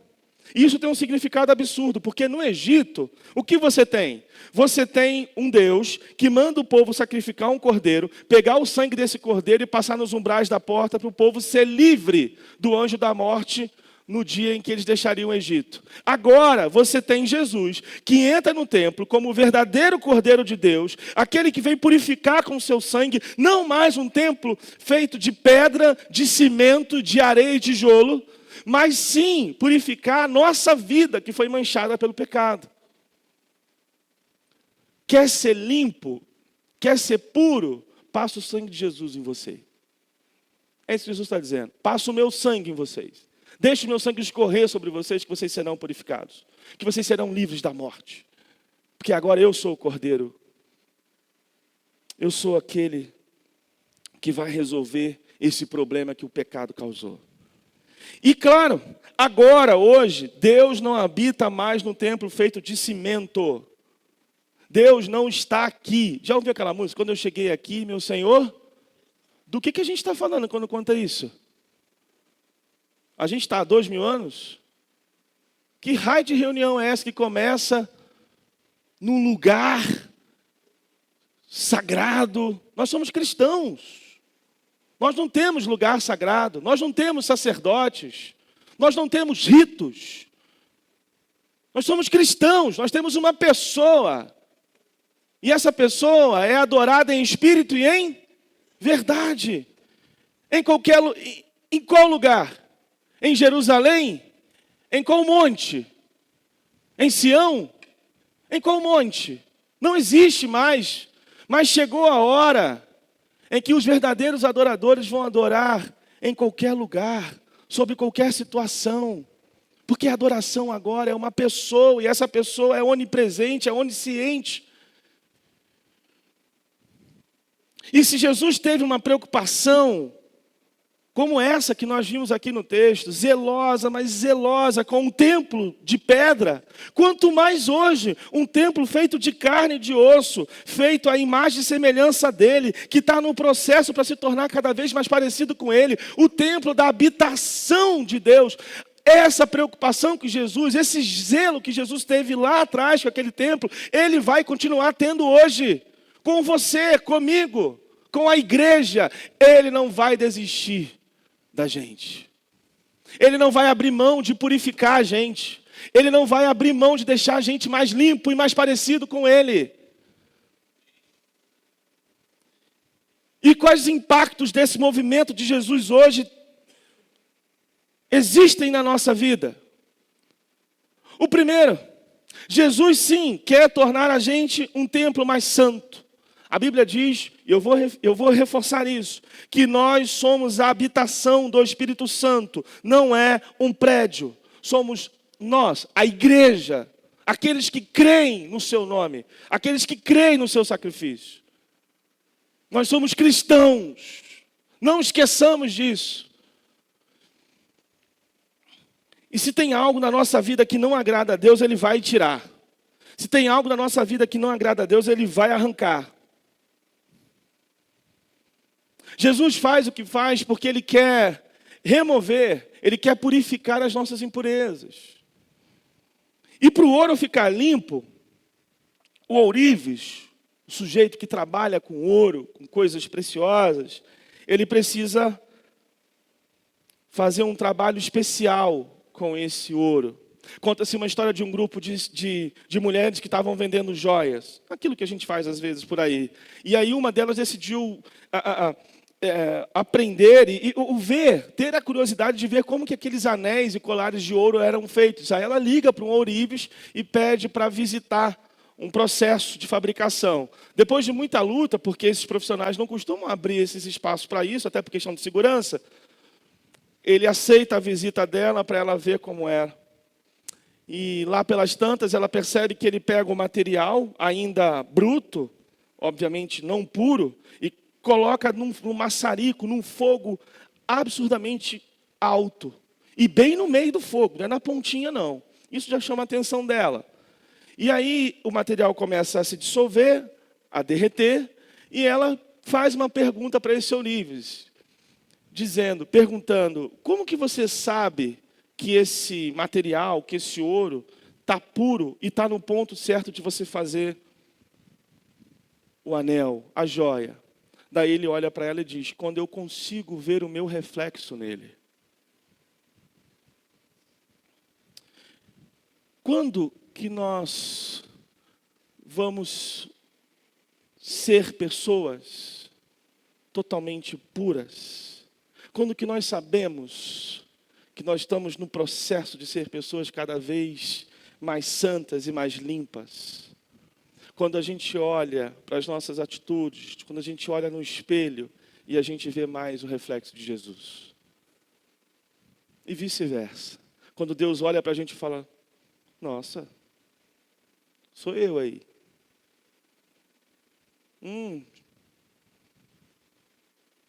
E isso tem um significado absurdo, porque no Egito, o que você tem? Você tem um Deus que manda o povo sacrificar um cordeiro, pegar o sangue desse cordeiro e passar nos umbrais da porta para o povo ser livre do anjo da morte no dia em que eles deixariam o Egito. Agora você tem Jesus, que entra no templo como o verdadeiro Cordeiro de Deus, aquele que vem purificar com o seu sangue, não mais um templo feito de pedra, de cimento, de areia e tijolo, mas sim purificar a nossa vida que foi manchada pelo pecado. Quer ser limpo, quer ser puro, passa o sangue de Jesus em você. É isso que Jesus está dizendo. Passa o meu sangue em vocês. Deixe o meu sangue escorrer sobre vocês, que vocês serão purificados. Que vocês serão livres da morte. Porque agora eu sou o Cordeiro. Eu sou aquele que vai resolver esse problema que o pecado causou. E claro, agora, hoje, Deus não habita mais no templo feito de cimento. Deus não está aqui. Já ouviu aquela música? Quando eu cheguei aqui, meu Senhor? Do que a gente está falando quando conta isso? A gente está há 2000 anos? Que raio de reunião é essa que começa num lugar sagrado? Nós somos cristãos. Nós não temos lugar sagrado. Nós não temos sacerdotes. Nós não temos ritos. Nós somos cristãos. Nós temos uma pessoa. E essa pessoa é adorada em espírito e em verdade. Em qual lugar? Em Jerusalém? Em qual monte? Em Sião? Em qual monte? Não existe mais. Mas chegou a hora em que os verdadeiros adoradores vão adorar em qualquer lugar, sob qualquer situação. Porque a adoração agora é uma pessoa, e essa pessoa é onipresente, é onisciente. E se Jesus teve uma preocupação como essa que nós vimos aqui no texto, zelosa, mas zelosa, com um templo de pedra, quanto mais hoje, um templo feito de carne e de osso, feito à imagem e semelhança dele, que está no processo para se tornar cada vez mais parecido com ele, o templo da habitação de Deus. Essa preocupação que Jesus, esse zelo que Jesus teve lá atrás com aquele templo, ele vai continuar tendo hoje, com você, comigo, com a igreja. Ele não vai desistir da gente. Ele não vai abrir mão de purificar a gente. Ele não vai abrir mão de deixar a gente mais limpo e mais parecido com Ele. E quais impactos desse movimento de Jesus hoje existem na nossa vida? O primeiro, Jesus sim quer tornar a gente um templo mais santo. A Bíblia diz, e eu vou reforçar isso, que nós somos a habitação do Espírito Santo, não é um prédio. Somos nós, a igreja, aqueles que creem no seu nome, aqueles que creem no seu sacrifício. Nós somos cristãos, não esqueçamos disso. E se tem algo na nossa vida que não agrada a Deus, Ele vai tirar. Se tem algo na nossa vida que não agrada a Deus, Ele vai arrancar. Jesus faz o que faz porque Ele quer remover, Ele quer purificar as nossas impurezas. E para o ouro ficar limpo, o ourives, o sujeito que trabalha com ouro, com coisas preciosas, ele precisa fazer um trabalho especial com esse ouro. Conta-se uma história de um grupo de mulheres que estavam vendendo joias. Aquilo que a gente faz às vezes por aí. E aí uma delas decidiu aprender e ter a curiosidade de ver como que aqueles anéis e colares de ouro eram feitos. Aí ela liga para um ourives e pede para visitar um processo de fabricação. Depois de muita luta, porque esses profissionais não costumam abrir esses espaços para isso, até por questão de segurança, ele aceita a visita dela para ela ver como era. E lá pelas tantas, ela percebe que ele pega o material, ainda bruto, obviamente não puro, e coloca num maçarico, num fogo absurdamente alto. E bem no meio do fogo, não é na pontinha não. Isso já chama a atenção dela. E aí o material começa a se dissolver, a derreter, e ela faz uma pergunta para esse ourives, perguntando, como que você sabe que esse material, que esse ouro está puro e está no ponto certo de você fazer o anel, a joia? Daí ele olha para ela e diz, quando eu consigo ver o meu reflexo nele. Quando que nós vamos ser pessoas totalmente puras? Quando que nós sabemos que nós estamos no processo de ser pessoas cada vez mais santas e mais limpas? Quando a gente olha para as nossas atitudes, quando a gente olha no espelho e a gente vê mais o reflexo de Jesus. E vice-versa. Quando Deus olha para a gente e fala, nossa, sou eu aí.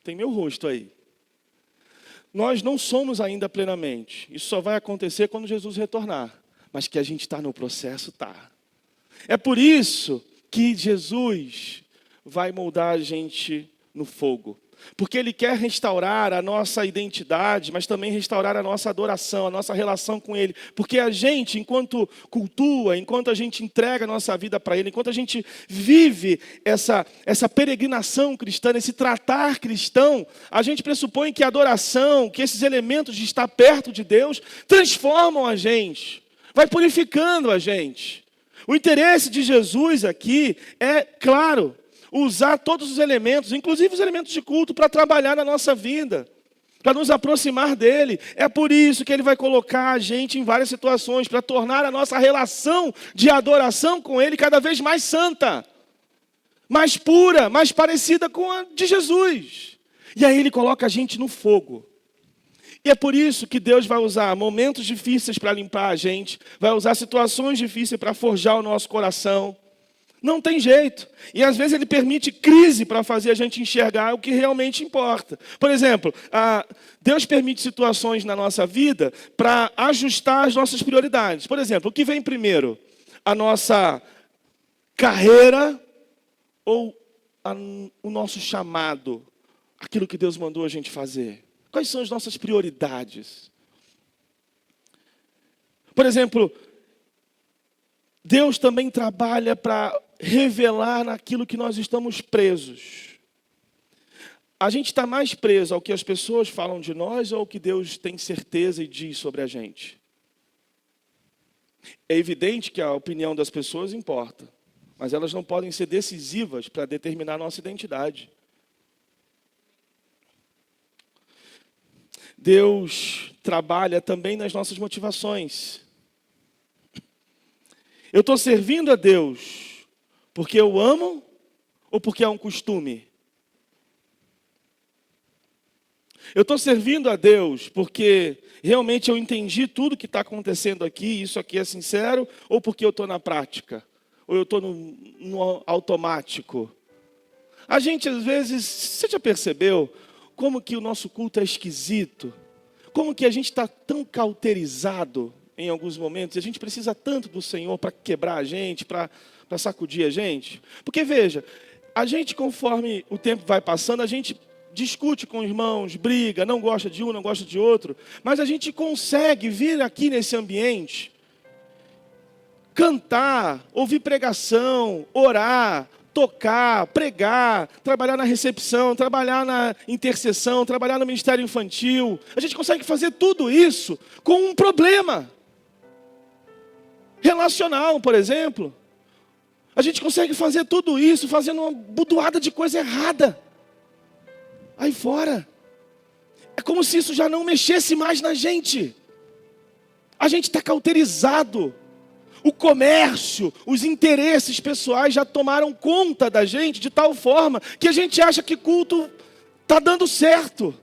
Tem meu rosto aí. Nós não somos ainda plenamente. Isso só vai acontecer quando Jesus retornar. Mas que a gente está no processo, está. É por isso que Jesus vai moldar a gente no fogo. Porque Ele quer restaurar a nossa identidade, mas também restaurar a nossa adoração, a nossa relação com Ele. Porque a gente, enquanto cultua, enquanto a gente entrega a nossa vida para Ele, enquanto a gente vive essa peregrinação cristã, esse tratar cristão, a gente pressupõe que a adoração, que esses elementos de estar perto de Deus, transformam a gente, vai purificando a gente. O interesse de Jesus aqui é, claro, usar todos os elementos, inclusive os elementos de culto, para trabalhar na nossa vida, para nos aproximar dEle. É por isso que Ele vai colocar a gente em várias situações, para tornar a nossa relação de adoração com Ele cada vez mais santa, mais pura, mais parecida com a de Jesus. E aí Ele coloca a gente no fogo. E é por isso que Deus vai usar momentos difíceis para limpar a gente, vai usar situações difíceis para forjar o nosso coração. Não tem jeito. E às vezes Ele permite crise para fazer a gente enxergar o que realmente importa. Por exemplo, Deus permite situações na nossa vida para ajustar as nossas prioridades. Por exemplo, o que vem primeiro? A nossa carreira ou o nosso chamado? Aquilo que Deus mandou a gente fazer? Quais são as nossas prioridades? Por exemplo, Deus também trabalha para revelar naquilo que nós estamos presos. A gente está mais preso ao que as pessoas falam de nós ou ao que Deus tem certeza e diz sobre a gente? É evidente que a opinião das pessoas importa, mas elas não podem ser decisivas para determinar a nossa identidade. Deus trabalha também nas nossas motivações. Eu estou servindo a Deus porque eu amo ou porque é um costume? Eu estou servindo a Deus porque realmente eu entendi tudo que está acontecendo aqui, isso aqui é sincero, ou porque eu estou na prática? Ou eu estou no automático? A gente às vezes, você já percebeu como que o nosso culto é esquisito? Como que a gente está tão cauterizado em alguns momentos? A gente precisa tanto do Senhor para quebrar a gente, para sacudir a gente. Porque veja, a gente conforme o tempo vai passando, a gente discute com os irmãos, briga, não gosta de um, não gosta de outro. Mas a gente consegue vir aqui nesse ambiente, cantar, ouvir pregação, orar, tocar, pregar, trabalhar na recepção, trabalhar na intercessão, trabalhar no ministério infantil. A gente consegue fazer tudo isso com um problema relacional, por exemplo. A gente consegue fazer tudo isso fazendo uma budoada de coisa errada aí fora. É como se isso já não mexesse mais na gente. A gente está cauterizado. O comércio, os interesses pessoais já tomaram conta da gente de tal forma que a gente acha que culto está dando certo.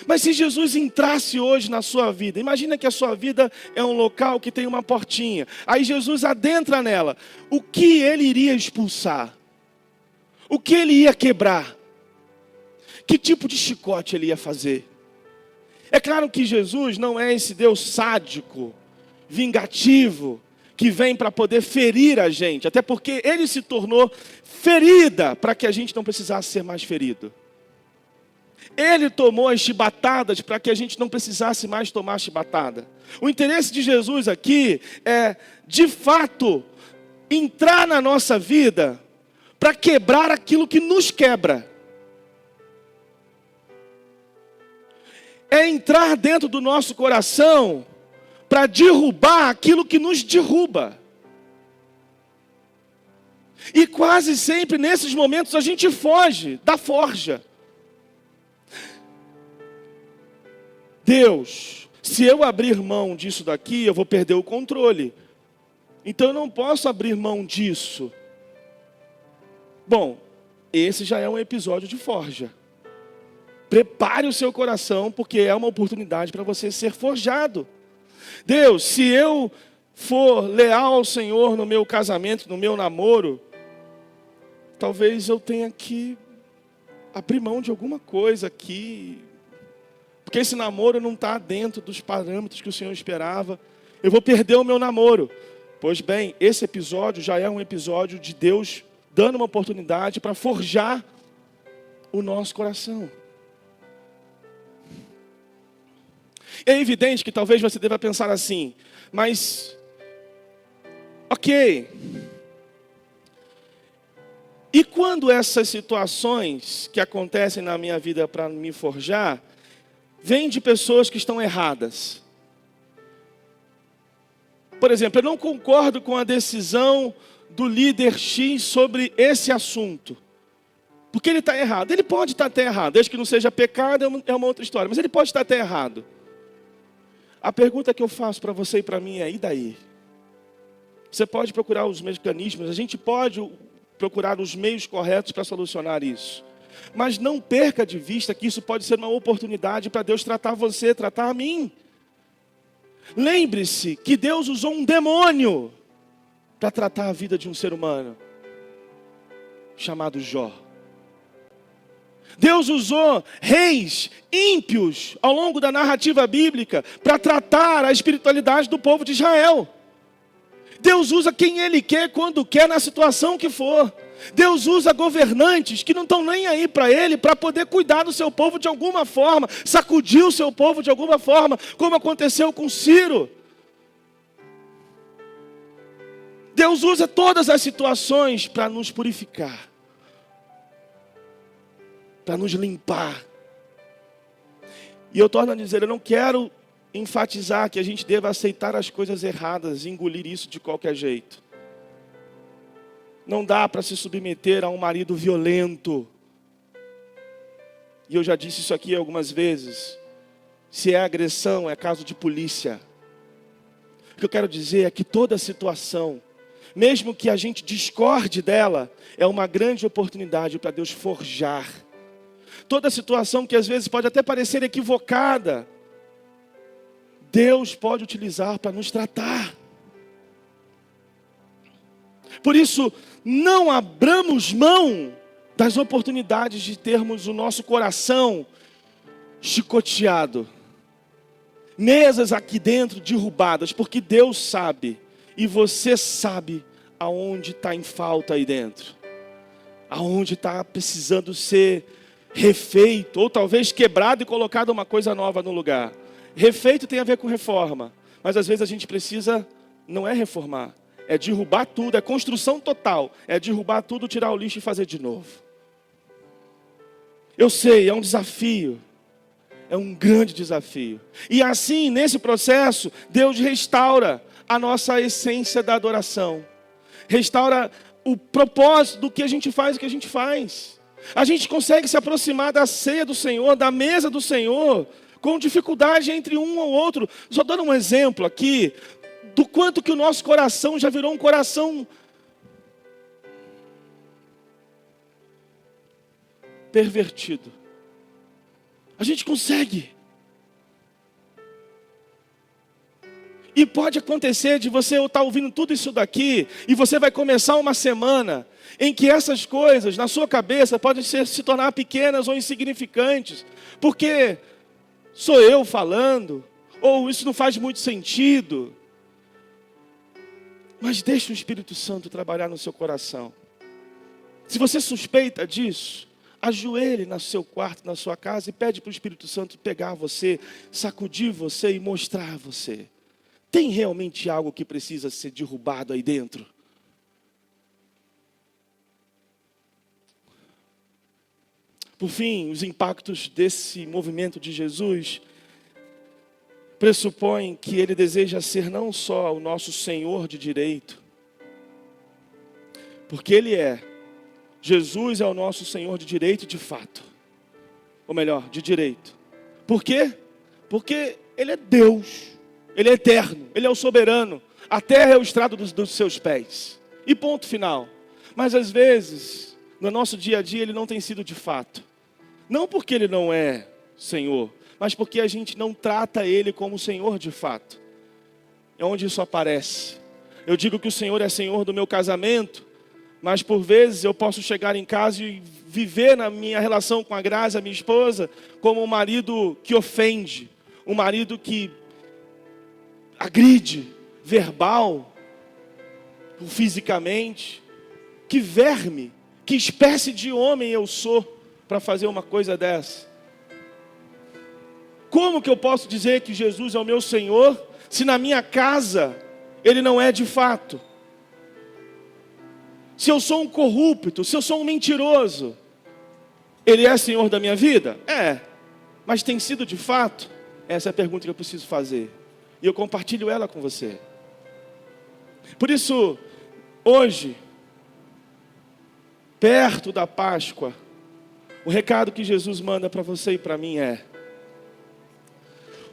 Mas se Jesus entrasse hoje na sua vida, imagina que a sua vida é um local que tem uma portinha. Aí Jesus adentra nela. O que Ele iria expulsar? O que Ele ia quebrar? Que tipo de chicote Ele ia fazer? É claro que Jesus não é esse Deus sádico, vingativo, que vem para poder ferir a gente. Até porque Ele se tornou ferida para que a gente não precisasse ser mais ferido. Ele tomou as chibatadas para que a gente não precisasse mais tomar chibatada. O interesse de Jesus aqui é, de fato, entrar na nossa vida para quebrar aquilo que nos quebra. É entrar dentro do nosso coração para derrubar aquilo que nos derruba. E quase sempre nesses momentos a gente foge da forja. Deus, se eu abrir mão disso daqui, eu vou perder o controle. Então eu não posso abrir mão disso. Bom, esse já é um episódio de forja. Prepare o seu coração, porque é uma oportunidade para você ser forjado. Deus, se eu for leal ao Senhor no meu casamento, no meu namoro, talvez eu tenha que abrir mão de alguma coisa aqui, porque esse namoro não está dentro dos parâmetros que o Senhor esperava. Eu vou perder o meu namoro. Pois bem, esse episódio já é um episódio de Deus dando uma oportunidade para forjar o nosso coração. É evidente que talvez você deva pensar assim, mas, ok, e quando essas situações que acontecem na minha vida para me forjar, vêm de pessoas que estão erradas? Por exemplo, eu não concordo com a decisão do líder X sobre esse assunto. Porque ele está errado. Ele pode estar até errado, desde que não seja pecado, é uma outra história. Mas ele pode estar até errado. A pergunta que eu faço para você e para mim é, e daí? Você pode procurar os mecanismos, a gente pode procurar os meios corretos para solucionar isso. Mas não perca de vista que isso pode ser uma oportunidade para Deus tratar você, tratar a mim. Lembre-se que Deus usou um demônio para tratar a vida de um ser humano, chamado Jó. Deus usou reis ímpios ao longo da narrativa bíblica para tratar a espiritualidade do povo de Israel. Deus usa quem Ele quer, quando quer, na situação que for. Deus usa governantes que não estão nem aí para Ele, para poder cuidar do seu povo de alguma forma, sacudir o seu povo de alguma forma, como aconteceu com Ciro. Deus usa todas as situações para nos purificar, para nos limpar. E eu torno a dizer, eu não quero enfatizar que a gente deva aceitar as coisas erradas e engolir isso de qualquer jeito. Não dá para se submeter a um marido violento. E eu já disse isso aqui algumas vezes. Se é agressão, é caso de polícia. O que eu quero dizer é que toda situação, mesmo que a gente discorde dela, é uma grande oportunidade para Deus forjar. Toda situação que às vezes pode até parecer equivocada, Deus pode utilizar para nos tratar. Por isso, não abramos mão das oportunidades de termos o nosso coração chicoteado. Mesas aqui dentro derrubadas, porque Deus sabe, e você sabe aonde está em falta aí dentro. Aonde está precisando ser refeito, ou talvez quebrado e colocado uma coisa nova no lugar. Refeito tem a ver com reforma, mas às vezes a gente precisa, não é reformar, é derrubar tudo, é construção total, é derrubar tudo, tirar o lixo e fazer de novo. Eu sei, é um desafio, é um grande desafio. E assim, nesse processo, Deus restaura a nossa essência da adoração, restaura o propósito do que a gente faz, o que a gente faz. A gente consegue se aproximar da ceia do Senhor, da mesa do Senhor, com dificuldade entre um ou outro. Só dando um exemplo aqui, do quanto que o nosso coração já virou um coração pervertido. A gente consegue. E pode acontecer de você estar ouvindo tudo isso daqui, e você vai começar uma semana em que essas coisas na sua cabeça podem se tornar pequenas ou insignificantes, porque sou eu falando, ou isso não faz muito sentido. Mas deixe o Espírito Santo trabalhar no seu coração. Se você suspeita disso, ajoelhe no seu quarto, na sua casa, e pede para o Espírito Santo pegar você, sacudir você e mostrar a você. Tem realmente algo que precisa ser derrubado aí dentro? Por fim, os impactos desse movimento de Jesus pressupõem que Ele deseja ser não só o nosso Senhor de direito, porque Ele é. Jesus é o nosso Senhor de direito de fato. Ou melhor, de direito. Por quê? Porque Ele é Deus. Ele é eterno. Ele é o soberano. A terra é o estrado dos seus pés. E ponto final. Mas às vezes, no nosso dia a dia, Ele não tem sido de fato. Não porque Ele não é Senhor, mas porque a gente não trata Ele como Senhor de fato. É onde isso aparece. Eu digo que o Senhor é Senhor do meu casamento, mas por vezes eu posso chegar em casa e viver na minha relação com a Grazi, a minha esposa, como um marido que ofende, um marido que agride, verbal, fisicamente. Que verme, que espécie de homem eu sou, para fazer uma coisa dessa? Como que eu posso dizer que Jesus é o meu Senhor, se na minha casa Ele não é de fato? Se eu sou um corrupto, se eu sou um mentiroso, Ele é Senhor da minha vida? É, mas tem sido de fato? Essa é a pergunta que eu preciso fazer, e eu compartilho ela com você. Por isso, hoje, perto da Páscoa, o recado que Jesus manda para você e para mim é: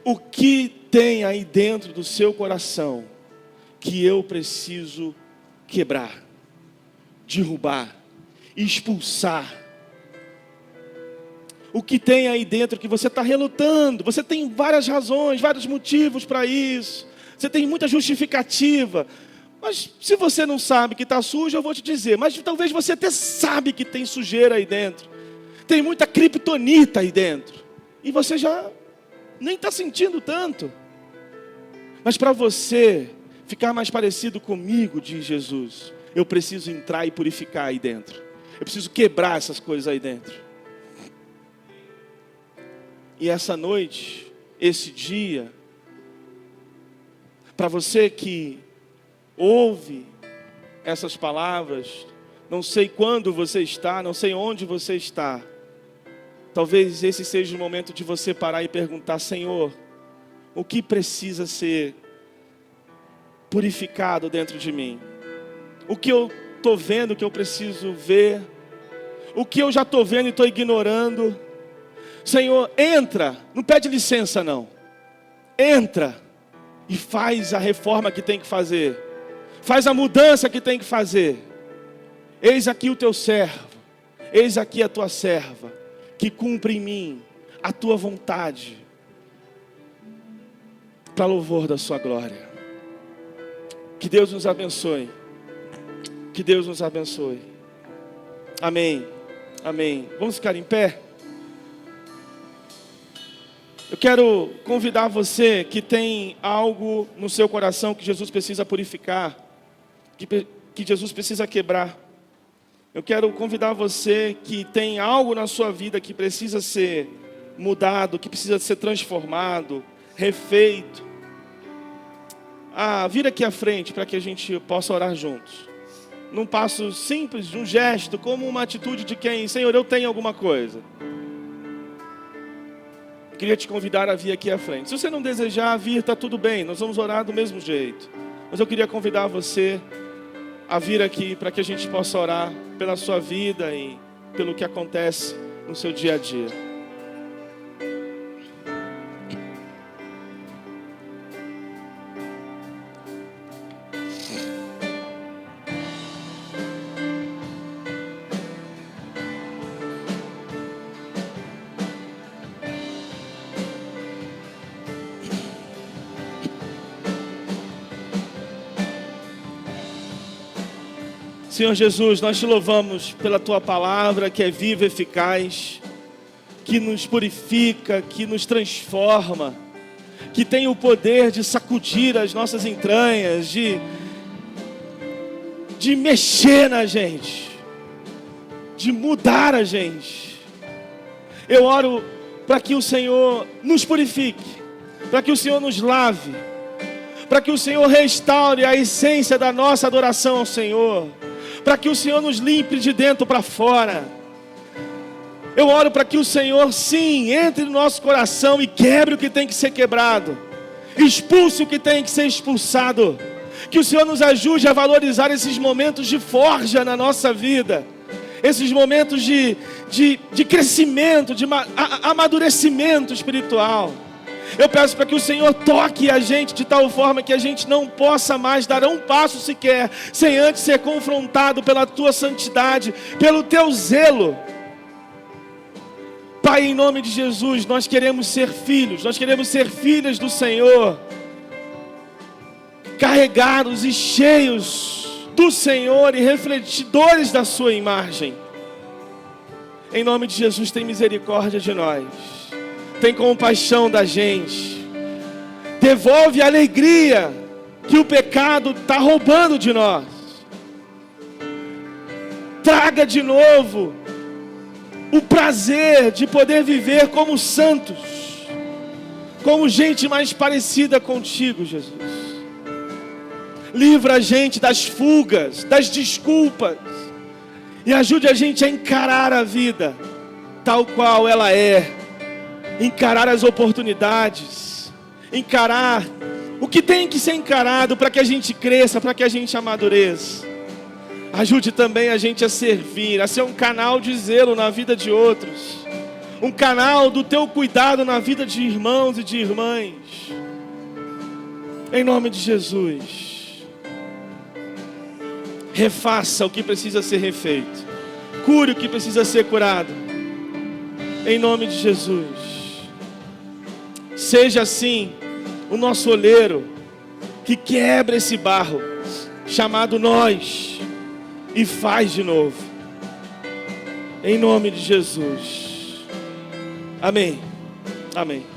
o que tem aí dentro do seu coração que eu preciso quebrar, derrubar, expulsar? O que tem aí dentro que você está relutando? Você tem várias razões, vários motivos para isso. Você tem muita justificativa. Mas se você não sabe que está sujo, eu vou te dizer. Mas talvez você até sabe que tem sujeira aí dentro. Tem muita criptonita aí dentro. E você já nem está sentindo tanto. Mas para você ficar mais parecido comigo, diz Jesus, eu preciso entrar e purificar aí dentro. Eu preciso quebrar essas coisas aí dentro. E essa noite, esse dia, para você que ouve essas palavras, não sei quando você está, não sei onde você está, talvez esse seja o momento de você parar e perguntar: Senhor, o que precisa ser purificado dentro de mim? O que eu estou vendo que eu preciso ver? O que eu já estou vendo e estou ignorando? Senhor, entra, não pede licença não, entra e faz a reforma que tem que fazer, faz a mudança que tem que fazer. Eis aqui o teu servo, eis aqui a tua serva, que cumpre em mim a tua vontade, para louvor da sua glória. Que Deus nos abençoe, que Deus nos abençoe. Amém, amém. Vamos ficar em pé? Eu quero convidar você que tem algo no seu coração que Jesus precisa purificar, que Jesus precisa quebrar. Eu quero convidar você que tem algo na sua vida que precisa ser mudado, que precisa ser transformado, refeito, a vir aqui à frente para que a gente possa orar juntos. Num passo simples, num gesto, como uma atitude de quem: Senhor, eu tenho alguma coisa. Queria te convidar a vir aqui à frente. Se você não desejar vir, está tudo bem, nós vamos orar do mesmo jeito. Mas eu queria convidar você a vir aqui para que a gente possa orar pela sua vida e pelo que acontece no seu dia a dia. Senhor Jesus, nós te louvamos pela tua palavra que é viva e eficaz, que nos purifica, que nos transforma, que tem o poder de sacudir as nossas entranhas, de mexer na gente, de mudar a gente. Eu oro para que o Senhor nos purifique, para que o Senhor nos lave, para que o Senhor restaure a essência da nossa adoração ao Senhor, para que o Senhor nos limpe de dentro para fora. Eu oro para que o Senhor, sim, entre no nosso coração e quebre o que tem que ser quebrado, expulse o que tem que ser expulsado. Que o Senhor nos ajude a valorizar esses momentos de forja na nossa vida, esses momentos de crescimento, de amadurecimento espiritual. Eu peço para que o Senhor toque a gente de tal forma que a gente não possa mais dar um passo sequer sem antes ser confrontado pela tua santidade, pelo teu zelo. Pai, em nome de Jesus, nós queremos ser filhos, nós queremos ser filhas do Senhor, carregados e cheios do Senhor e refletidores da sua imagem. Em nome de Jesus, tem misericórdia de nós, tem compaixão da gente, devolve a alegria que o pecado está roubando de nós. Traga de novo o prazer de poder viver como santos, como gente mais parecida contigo, Jesus. Livra a gente das fugas, das desculpas, e ajude a gente a encarar a vida tal qual ela é, encarar as oportunidades, encarar o que tem que ser encarado para que a gente cresça, para que a gente amadureça. Ajude também a gente a servir, a ser um canal de zelo na vida de outros, um canal do teu cuidado na vida de irmãos e de irmãs. Em nome de Jesus, refaça o que precisa ser refeito, cure o que precisa ser curado. Em nome de Jesus, seja assim o nosso oleiro que quebra esse barro chamado nós e faz de novo. Em nome de Jesus. Amém. Amém.